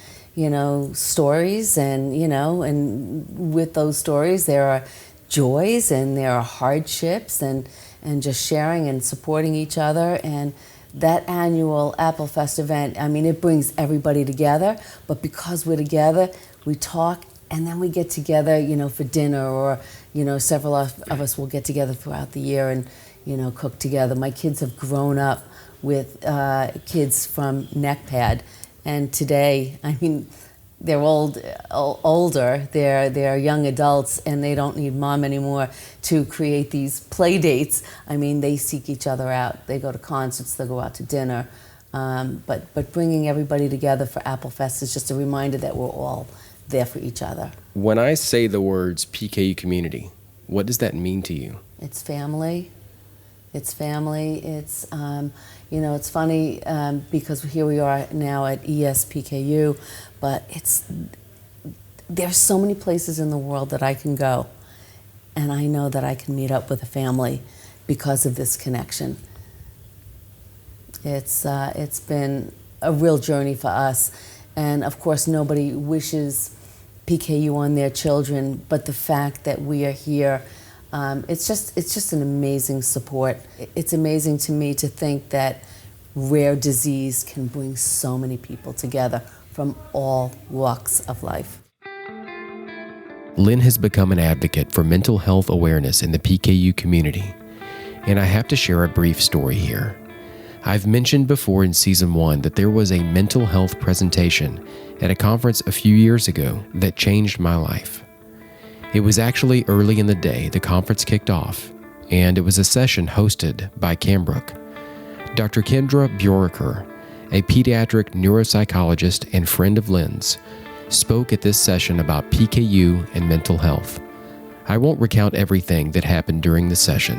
stories, and, and with those stories there are joys and there are hardships, and just sharing and supporting each other. And that annual Apple Fest event, I mean, it brings everybody together, but because we're together, we talk, and then we get together, for dinner, or, several of us will get together throughout the year and, cook together. My kids have grown up with kids from NECPAD, and today, I mean, they're older, they're young adults, and they don't need mom anymore to create these play dates. I mean, they seek each other out. They go to concerts, they go out to dinner. But bringing everybody together for Applefest is just a reminder that we're all there for each other. When I say the words PKU community, what does that mean to you? It's family. It's family. It's, it's funny because here we are now at ESPKU, but there's so many places in the world that I can go, and I know that I can meet up with a family because of this connection. It's been a real journey for us, and of course nobody wishes PKU on their children, but the fact that we are here, it's just an amazing support. It's amazing to me to think that rare disease can bring so many people together from all walks of life. Lynn has become an advocate for mental health awareness in the PKU community, and I have to share a brief story here. I've mentioned before in Season 1 that there was a mental health presentation at a conference a few years ago that changed my life. It was actually early in the day the conference kicked off, and it was a session hosted by Cambrook. Dr. Kendra Bjorker, a pediatric neuropsychologist and friend of Lynn's, spoke at this session about PKU and mental health. I won't recount everything that happened during the session.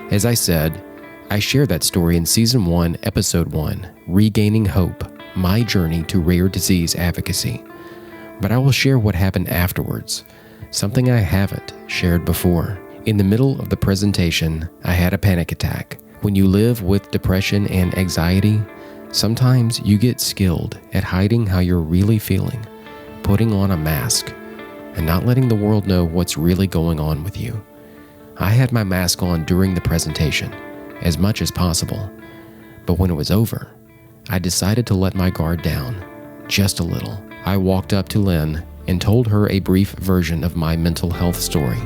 As I said, I share that story in Season 1, Episode 1, Regaining Hope, My Journey to Rare Disease Advocacy. But I will share what happened afterwards, something I haven't shared before. In the middle of the presentation, I had a panic attack. When you live with depression and anxiety, sometimes you get skilled at hiding how you're really feeling, putting on a mask, and not letting the world know what's really going on with you. I had my mask on during the presentation, as much as possible, but when it was over, I decided to let my guard down, just a little. I walked up to Lynn and told her a brief version of my mental health story.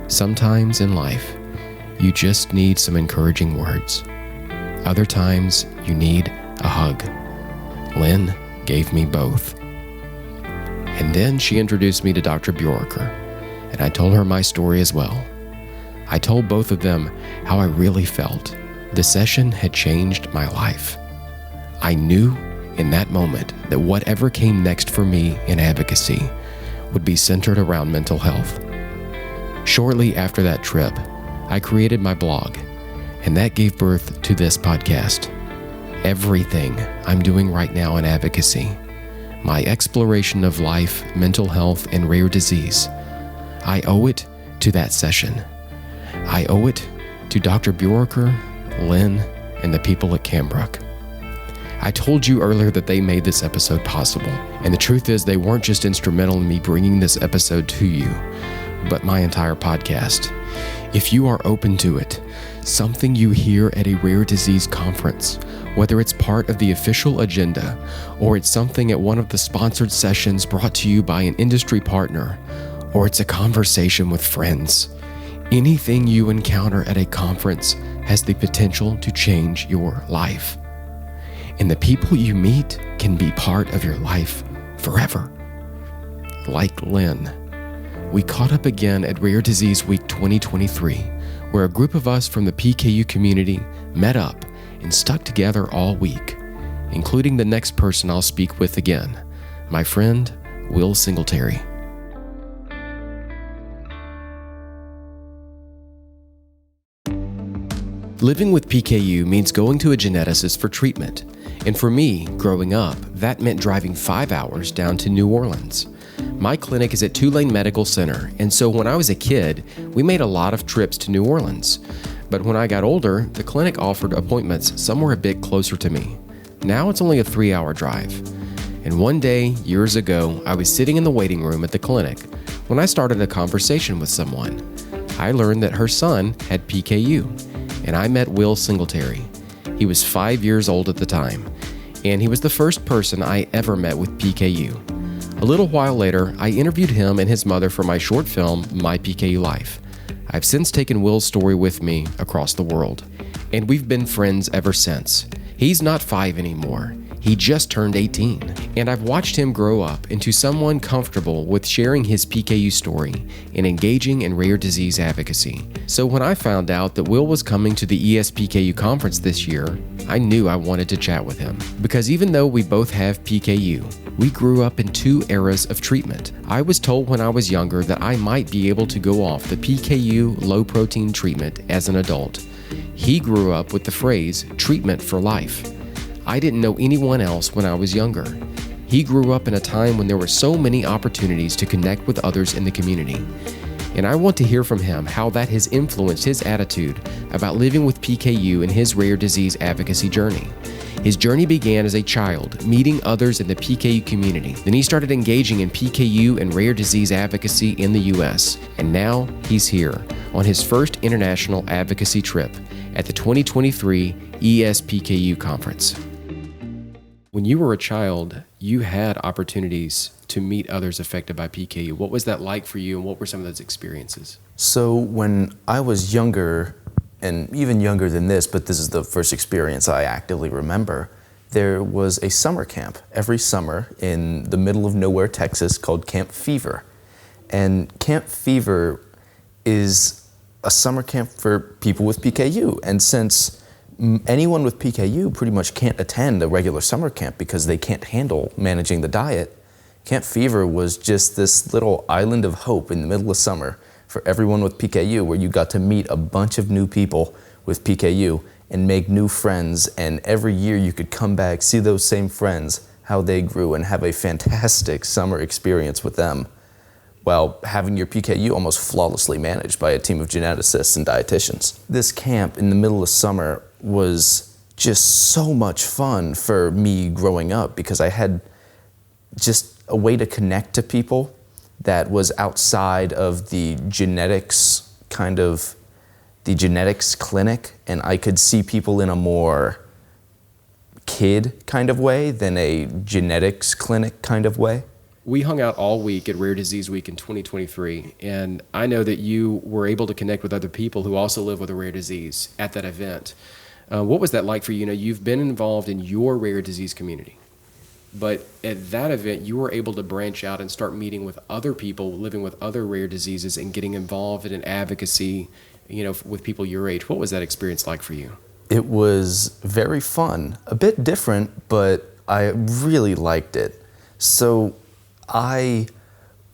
Sometimes in life, you just need some encouraging words. Other times, you need a hug. Lynn gave me both. And then she introduced me to Dr. Bjorker, and I told her my story as well. I told both of them how I really felt. The session had changed my life. I knew in that moment that whatever came next for me in advocacy would be centered around mental health. Shortly after that trip, I created my blog, and that gave birth to this podcast. Everything I'm doing right now in advocacy, my exploration of life, mental health, and rare disease, I owe it to that session. I owe it to Dr. Bjorker, Lynn, and the people at Cambrook. I told you earlier that they made this episode possible, and the truth is they weren't just instrumental in me bringing this episode to you, but my entire podcast. If you are open to it, something you hear at a rare disease conference, whether it's part of the official agenda or it's something at one of the sponsored sessions brought to you by an industry partner, or it's a conversation with friends, anything you encounter at a conference has the potential to change your life. And the people you meet can be part of your life forever. Like Lynn. We caught up again at Rare Disease Week 2023, where a group of us from the PKU community met up and stuck together all week, including the next person I'll speak with again, my friend, Will Singletary. Living with PKU means going to a geneticist for treatment. And for me, growing up, that meant driving 5 hours down to New Orleans. My clinic is at Tulane Medical Center, and so when I was a kid, we made a lot of trips to New Orleans. But when I got older, the clinic offered appointments somewhere a bit closer to me. Now it's only a 3-hour drive. And one day, years ago, I was sitting in the waiting room at the clinic when I started a conversation with someone. I learned that her son had PKU, and I met Will Singletary. He was 5 years old at the time, and he was the first person I ever met with PKU. A little while later, I interviewed him and his mother for my short film, My PKU Life. I've since taken Will's story with me across the world, and we've been friends ever since. He's not 5 anymore. He just turned 18, and I've watched him grow up into someone comfortable with sharing his PKU story and engaging in rare disease advocacy. So when I found out that Will was coming to the ESPKU conference this year, I knew I wanted to chat with him. Because even though we both have PKU, we grew up in two eras of treatment. I was told when I was younger that I might be able to go off the PKU low-protein treatment as an adult. He grew up with the phrase, treatment for life. I didn't know anyone else when I was younger. He grew up in a time when there were so many opportunities to connect with others in the community. And I want to hear from him how that has influenced his attitude about living with PKU in his rare disease advocacy journey. His journey began as a child, meeting others in the PKU community. Then he started engaging in PKU and rare disease advocacy in the U.S. And now he's here on his first international advocacy trip at the 2023 ESPKU conference. When you were a child, you had opportunities to meet others affected by PKU. What was that like for you, and what were some of those experiences? So when I was younger, and even younger than this, but this is the first experience I actively remember, there was a summer camp every summer in the middle of nowhere, Texas, called Camp Fever. And Camp Fever is a summer camp for people with PKU. And since anyone with PKU pretty much can't attend a regular summer camp because they can't handle managing the diet, Camp Fever was just this little island of hope in the middle of summer for everyone with PKU, where you got to meet a bunch of new people with PKU and make new friends. And every year you could come back, see those same friends, how they grew, and have a fantastic summer experience with them, while having your PKU almost flawlessly managed by a team of geneticists and dietitians. This camp in the middle of summer was just so much fun for me growing up, because I had just a way to connect to people that was outside of the genetics clinic, and I could see people in a more kid kind of way than a genetics clinic kind of way. We hung out all week at Rare Disease Week in 2023, and I know that you were able to connect with other people who also live with a rare disease at that event. What was that like for you? You know, you've been involved in your rare disease community, but at that event, you were able to branch out and start meeting with other people living with other rare diseases and getting involved in advocacy, you know, with people your age. What was that experience like for you? It was very fun, a bit different, but I really liked it. So I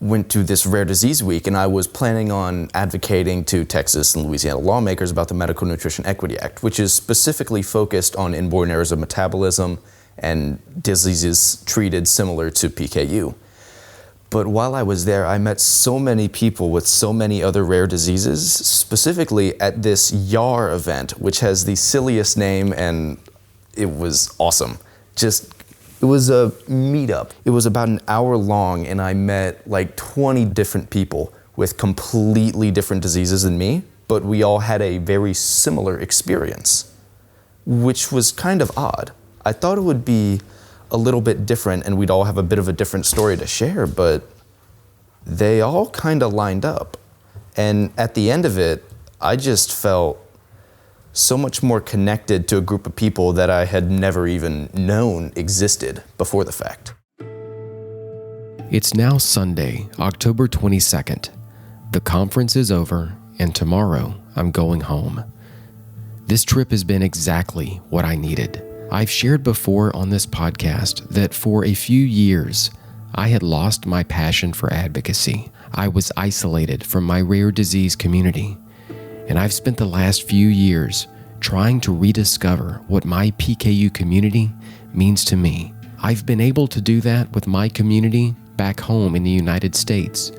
went to this Rare Disease Week, and I was planning on advocating to Texas and Louisiana lawmakers about the Medical Nutrition Equity Act, which is specifically focused on inborn errors of metabolism and diseases treated similar to PKU. But while I was there, I met so many people with so many other rare diseases, specifically at this YAR event, which has the silliest name, and it was awesome. It was a meetup. It was about an hour long, and I met like 20 different people with completely different diseases than me, but we all had a very similar experience, which was kind of odd. I thought it would be a little bit different and we'd all have a bit of a different story to share, but they all kind of lined up. And at the end of it, I just felt so much more connected to a group of people that I had never even known existed before the fact. It's now Sunday, October 22nd. The conference is over, and tomorrow I'm going home. This trip has been exactly what I needed. I've shared before on this podcast that for a few years, I had lost my passion for advocacy. I was isolated from my rare disease community, and I've spent the last few years trying to rediscover what my PKU community means to me. I've been able to do that with my community back home in the United States,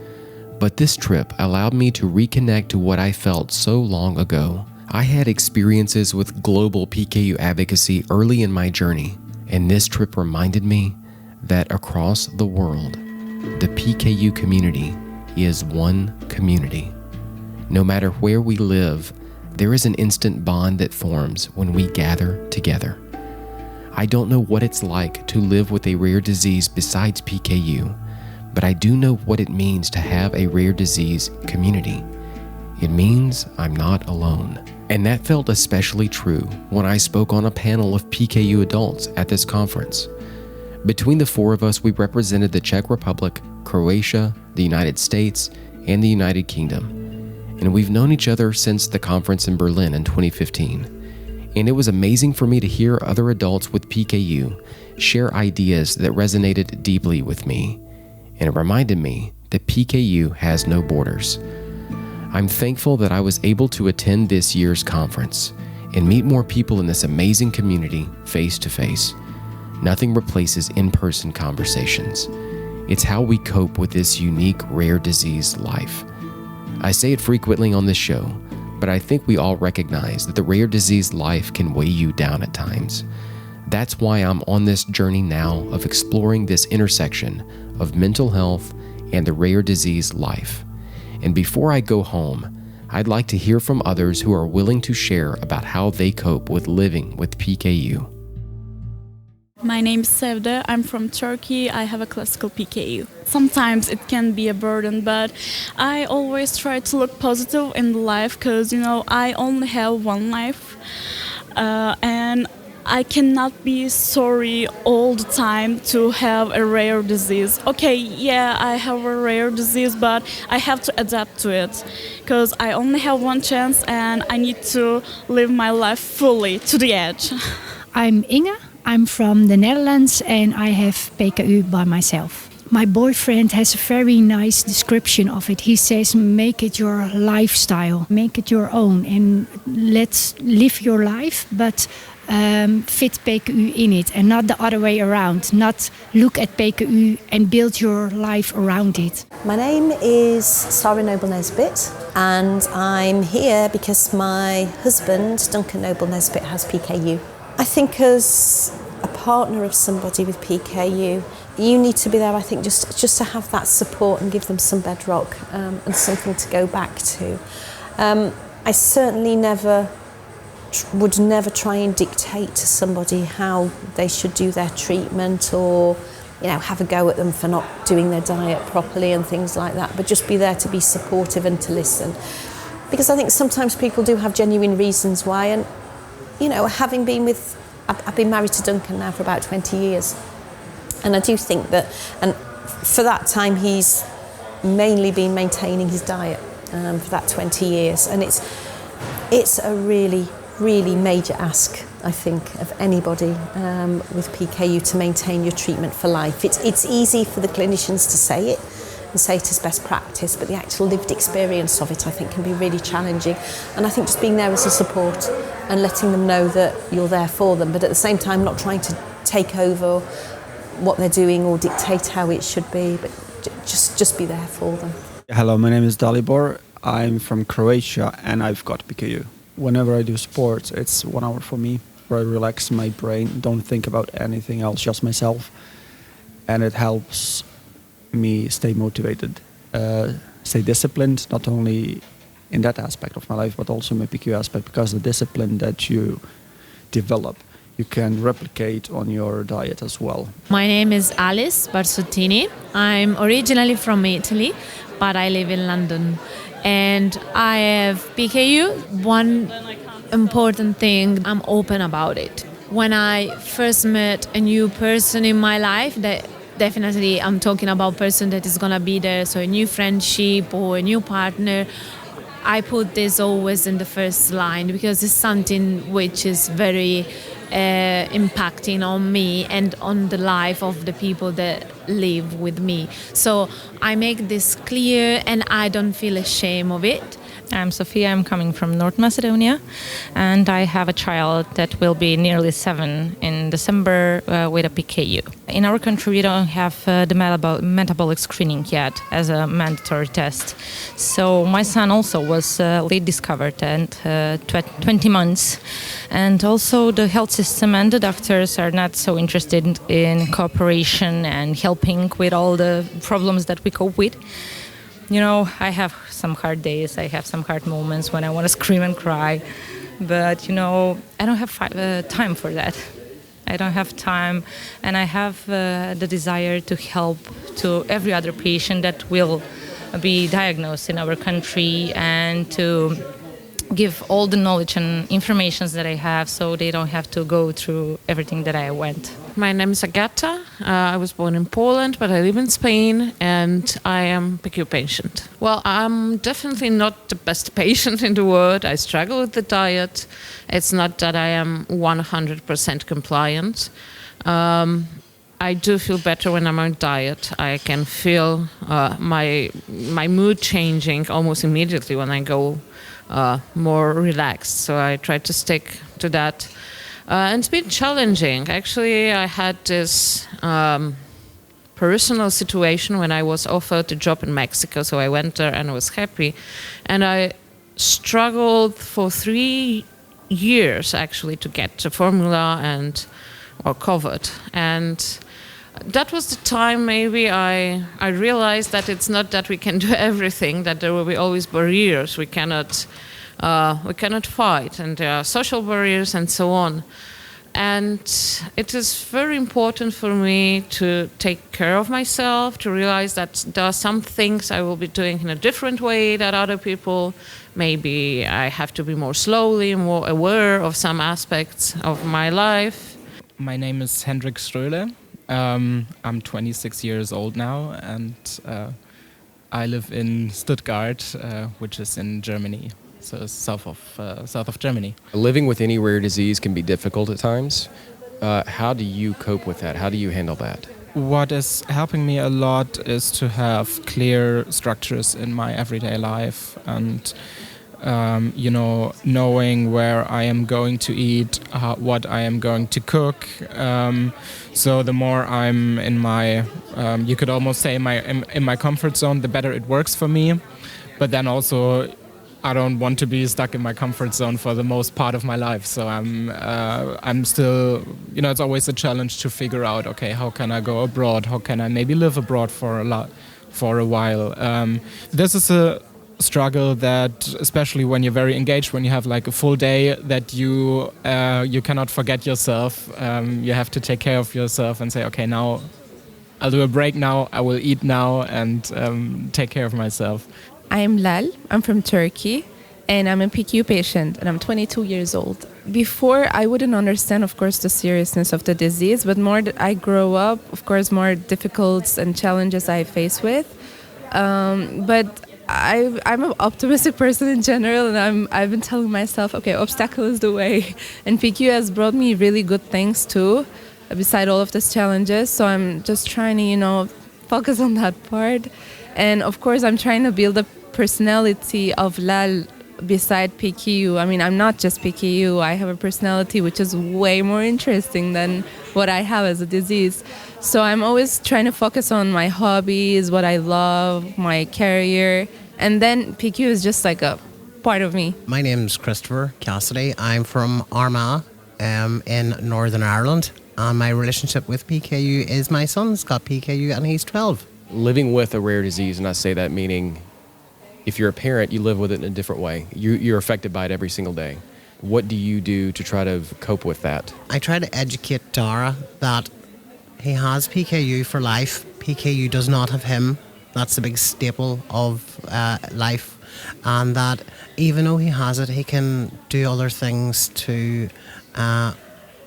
but this trip allowed me to reconnect to what I felt so long ago. I had experiences with global PKU advocacy early in my journey, and this trip reminded me that across the world, the PKU community is one community. No matter where we live, there is an instant bond that forms when we gather together. I don't know what it's like to live with a rare disease besides PKU, but I do know what it means to have a rare disease community. It means I'm not alone. And that felt especially true when I spoke on a panel of PKU adults at this conference. Between the four of us, we represented the Czech Republic, Croatia, the United States, and the United Kingdom. And we've known each other since the conference in Berlin in 2015. And it was amazing for me to hear other adults with PKU share ideas that resonated deeply with me. And it reminded me that PKU has no borders. I'm thankful that I was able to attend this year's conference and meet more people in this amazing community face to face. Nothing replaces in-person conversations. It's how we cope with this unique, rare disease life. I say it frequently on this show, but I think we all recognize that the rare disease life can weigh you down at times. That's why I'm on this journey now of exploring this intersection of mental health and the rare disease life. And before I go home, I'd like to hear from others who are willing to share about how they cope with living with PKU. My name is Sevde. I'm from Turkey. I have a classical PKU. Sometimes it can be a burden, but I always try to look positive in life because, I only have one life. And I cannot be sorry all the time to have a rare disease. Okay, yeah, I have a rare disease, but I have to adapt to it because I only have one chance and I need to live my life fully to the edge. I'm Inge. I'm from the Netherlands and I have PKU by myself. My boyfriend has a very nice description of it. He says, make it your lifestyle, make it your own, and let's live your life, but fit PKU in it and not the other way around. Not look at PKU and build your life around it. My name is Sarah Noble-Nesbitt and I'm here because my husband, Duncan Noble-Nesbitt, has PKU. I think as a partner of somebody with PKU, you need to be there, I think, just to have that support and give them some bedrock and something to go back to. I certainly would never try and dictate to somebody how they should do their treatment or, have a go at them for not doing their diet properly and things like that, but just be there to be supportive and to listen. Because I think sometimes people do have genuine reasons why, and having been I've been married to Duncan now for about 20 years. And I do think that, and for that time, he's mainly been maintaining his diet for that 20 years. And it's a really, really major ask, I think, of anybody with PKU to maintain your treatment for life. It's easy for the clinicians to say it and say it as best practice, but the actual lived experience of it, I think, can be really challenging. And I think just being there as a support and letting them know that you're there for them, but at the same time not trying to take over what they're doing or dictate how it should be, but just be there for them. Hello, my name is Dalibor. I'm from Croatia and I've got PKU. Whenever I do sports, it's 1 hour for me where I relax my brain, don't think about anything else, just myself. And it helps me stay motivated, stay disciplined, not only in that aspect of my life, but also my PKU aspect, because the discipline that you develop, you can replicate on your diet as well. My name is Alice Barsottini. I'm originally from Italy, but I live in London. And I have PKU. One important thing, I'm open about it. When I first met a new person in my life, that definitely I'm talking about a person that is gonna be there, so a new friendship or a new partner, I put this always in the first line because it's something which is very impacting on me and on the life of the people that live with me. So I make this clear and I don't feel ashamed of it. I'm Sofia, I'm coming from North Macedonia, and I have a child that will be nearly 7 in December with a PKU. In our country, we don't have the metabolic screening yet as a mandatory test. So my son also was late discovered at 20 months. And also the health system and the doctors are not so interested in cooperation and helping with all the problems that we cope with. I have some hard days, I have some hard moments when I want to scream and cry, but, I don't have time for that. I don't have time, and I have the desire to help to every other patient that will be diagnosed in our country and to give all the knowledge and information that I have so they don't have to go through everything that I went. My name is Agata. I was born in Poland, but I live in Spain, and I am PKU patient. Well, I'm definitely not the best patient in the world. I struggle with the diet. It's not that I am 100% compliant. I do feel better when I'm on diet. I can feel my mood changing almost immediately when I go more relaxed. So I try to stick to that. And it's been challenging. Actually, I had this personal situation when I was offered a job in Mexico. So I went there and I was happy. And I struggled for 3 years actually to get the formula or covered. And that was the time maybe I realized that it's not that we can do everything, that there will be always barriers. We cannot fight, and there are social barriers and so on. And it is very important for me to take care of myself, to realize that there are some things I will be doing in a different way than other people. Maybe I have to be more slowly, more aware of some aspects of my life. My name is Hendrik Ströhle. I'm 26 years old now, and I live in Stuttgart, which is in Germany, so south of Germany. Living with any rare disease can be difficult at times. How do you cope with that? How do you handle that? What is helping me a lot is to have clear structures in my everyday life, and knowing where I am going to eat, what I am going to cook. So the more I'm in my, you could almost say in my comfort zone, the better it works for me. But then also, I don't want to be stuck in my comfort zone for the most part of my life. So I'm still, it's always a challenge to figure out, okay, how can I go abroad? How can I maybe live abroad for a while? This is a struggle that, especially when you're very engaged, when you have like a full day, that you cannot forget yourself. You have to take care of yourself and say, okay, now I'll do a break now, I will eat now, and take care of myself. I'm Lal, I'm from Turkey, and I'm a PKU patient, and I'm 22 years old. Before, I wouldn't understand, of course, the seriousness of the disease, but more that I grow up, of course, more difficulties and challenges I face with. But I'm an optimistic person in general, and I've been telling myself, okay, obstacle is the way. And PKU has brought me really good things too, beside all of these challenges. So I'm just trying to, focus on that part. And of course, I'm trying to build a personality of Lal beside PKU. I mean, I'm not just PKU. I have a personality which is way more interesting than what I have as a disease. So I'm always trying to focus on my hobbies, what I love, my career, and then PKU is just like a part of me. My name's Christopher Cassidy. I'm from Armagh in Northern Ireland, and my relationship with PKU is my son's got PKU and he's 12. Living with a rare disease, and I say that meaning if you're a parent, you live with it in a different way. You're affected by it every single day. What do you do to try to cope with that? I try to educate Dara that he has PKU for life. PKU does not have him. That's a big staple of life. And that even though he has it, he can do other things to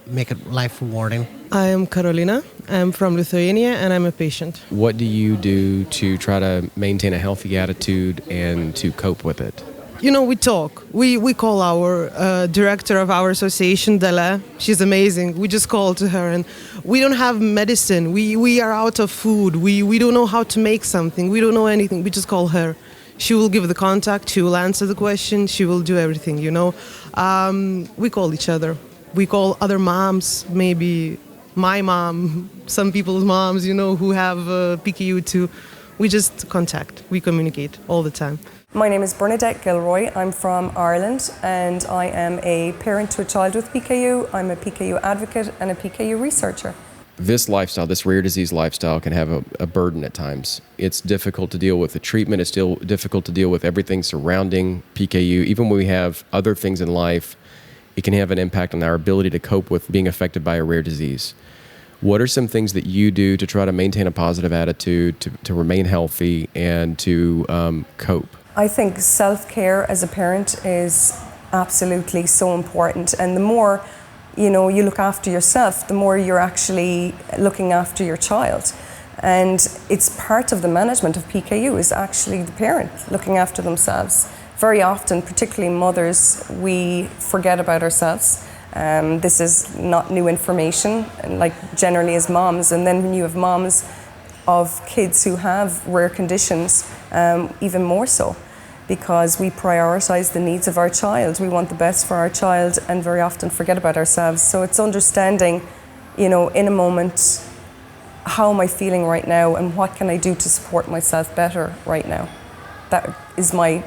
make it life rewarding. I am Carolina. I'm from Lithuania and I'm a patient. What do you do to try to maintain a healthy attitude and to cope with it? We talk. We call our director of our association, Dela. She's amazing. We just call to her, and we don't have medicine. We are out of food. We don't know how to make something. We don't know anything. We just call her. She will give the contact. She will answer the question. She will do everything, We call each other. We call other moms, maybe my mom, some people's moms, who have PKU too. We just contact. We communicate all the time. My name is Bernadette Gilroy. I'm from Ireland, and I am a parent to a child with PKU. I'm a PKU advocate and a PKU researcher. This lifestyle, this rare disease lifestyle, can have a burden at times. It's difficult to deal with the treatment. It's still difficult to deal with everything surrounding PKU. Even when we have other things in life, it can have an impact on our ability to cope with being affected by a rare disease. What are some things that you do to try to maintain a positive attitude, to remain healthy, and to cope? I think self-care as a parent is absolutely so important, and the more you know, you look after yourself, the more you're actually looking after your child. And it's part of the management of PKU is actually the parent looking after themselves. Very often, particularly mothers, we forget about ourselves. This is not new information, like generally as moms. And then when you have moms of kids who have rare conditions, even more so, because we prioritize the needs of our child. We want the best for our child and very often forget about ourselves. So it's understanding, you know, in a moment, how am I feeling right now and what can I do to support myself better right now? That is my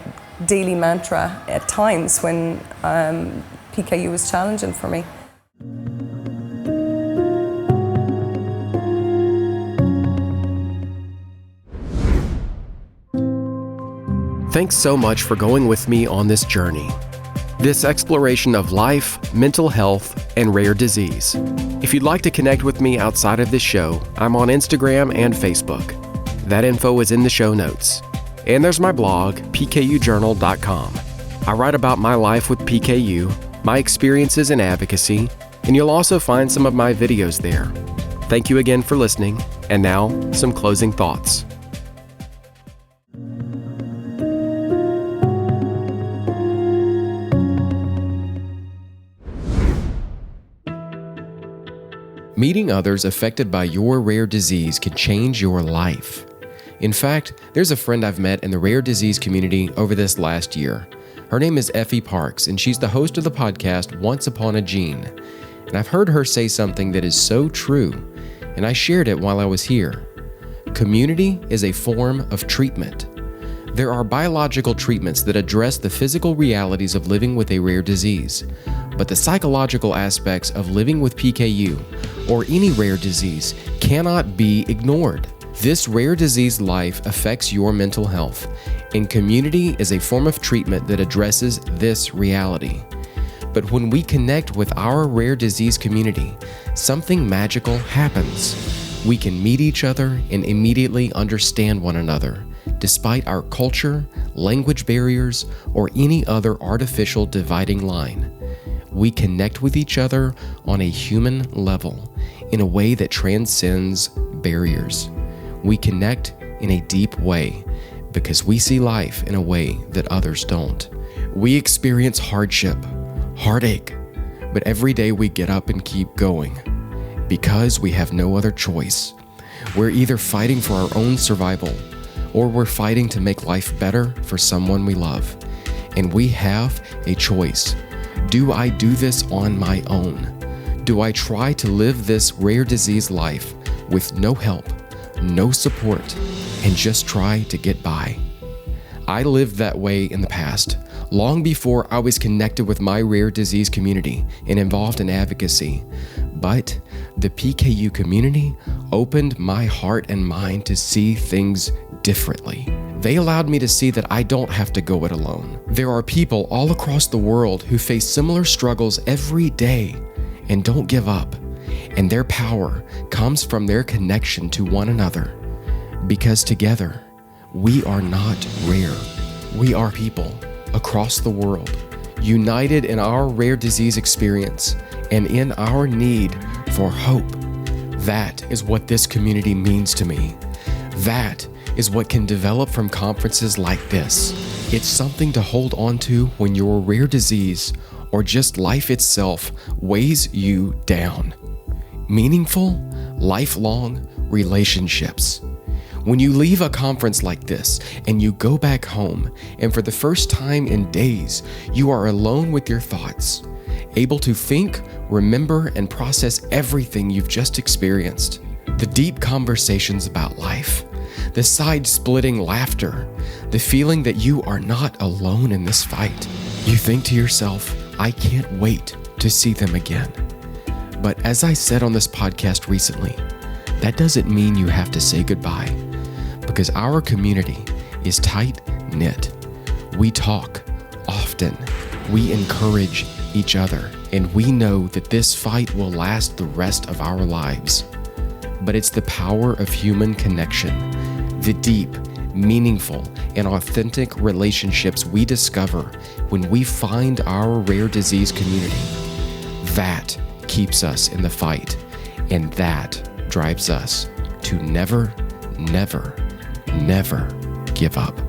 daily mantra at times when PKU is challenging for me. Thanks so much for going with me on this journey. This exploration of life, mental health, and rare disease. If you'd like to connect with me outside of this show, I'm on Instagram and Facebook. That info is in the show notes. And there's my blog, pkujournal.com. I write about my life with PKU, my experiences in advocacy, and you'll also find some of my videos there. Thank you again for listening, and now some closing thoughts. Meeting others affected by your rare disease can change your life. In fact, there's a friend I've met in the rare disease community over this last year. Her name is Effie Parks, and she's the host of the podcast Once Upon a Gene. And I've heard her say something that is so true, and I shared it while I was here. Community is a form of treatment. There are biological treatments that address the physical realities of living with a rare disease, but the psychological aspects of living with PKU or any rare disease cannot be ignored. This rare disease life affects your mental health, and community is a form of treatment that addresses this reality. But when we connect with our rare disease community, something magical happens. We can meet each other and immediately understand one another, despite our culture, language barriers, or any other artificial dividing line. We connect with each other on a human level in a way that transcends barriers. We connect in a deep way because we see life in a way that others don't. We experience hardship, heartache, but every day we get up and keep going because we have no other choice. We're either fighting for our own survival or we're fighting to make life better for someone we love. And we have a choice. Do I do this on my own? Do I try to live this rare disease life with no help, no support, and just try to get by? I lived that way in the past, long before I was connected with my rare disease community and involved in advocacy. But the PKU community opened my heart and mind to see things differently. They allowed me to see that I don't have to go it alone. There are people all across the world who face similar struggles every day and don't give up. And their power comes from their connection to one another. Because together, we are not rare. We are people across the world, united in our rare disease experience and in our need for hope. That is what this community means to me. That is what can develop from conferences like this. It's something to hold on to when your rare disease or just life itself weighs you down. Meaningful, lifelong relationships. When you leave a conference like this and you go back home, and for the first time in days, you are alone with your thoughts, able to think, remember, and process everything you've just experienced. The deep conversations about life, the side-splitting laughter, the feeling that you are not alone in this fight. You think to yourself, I can't wait to see them again. But as I said on this podcast recently, that doesn't mean you have to say goodbye, because our community is tight-knit. We talk often, we encourage each other, and we know that this fight will last the rest of our lives. But it's the power of human connection, the deep, meaningful, and authentic relationships we discover when we find our rare disease community. That keeps us in the fight, and that drives us to never, never, never give up.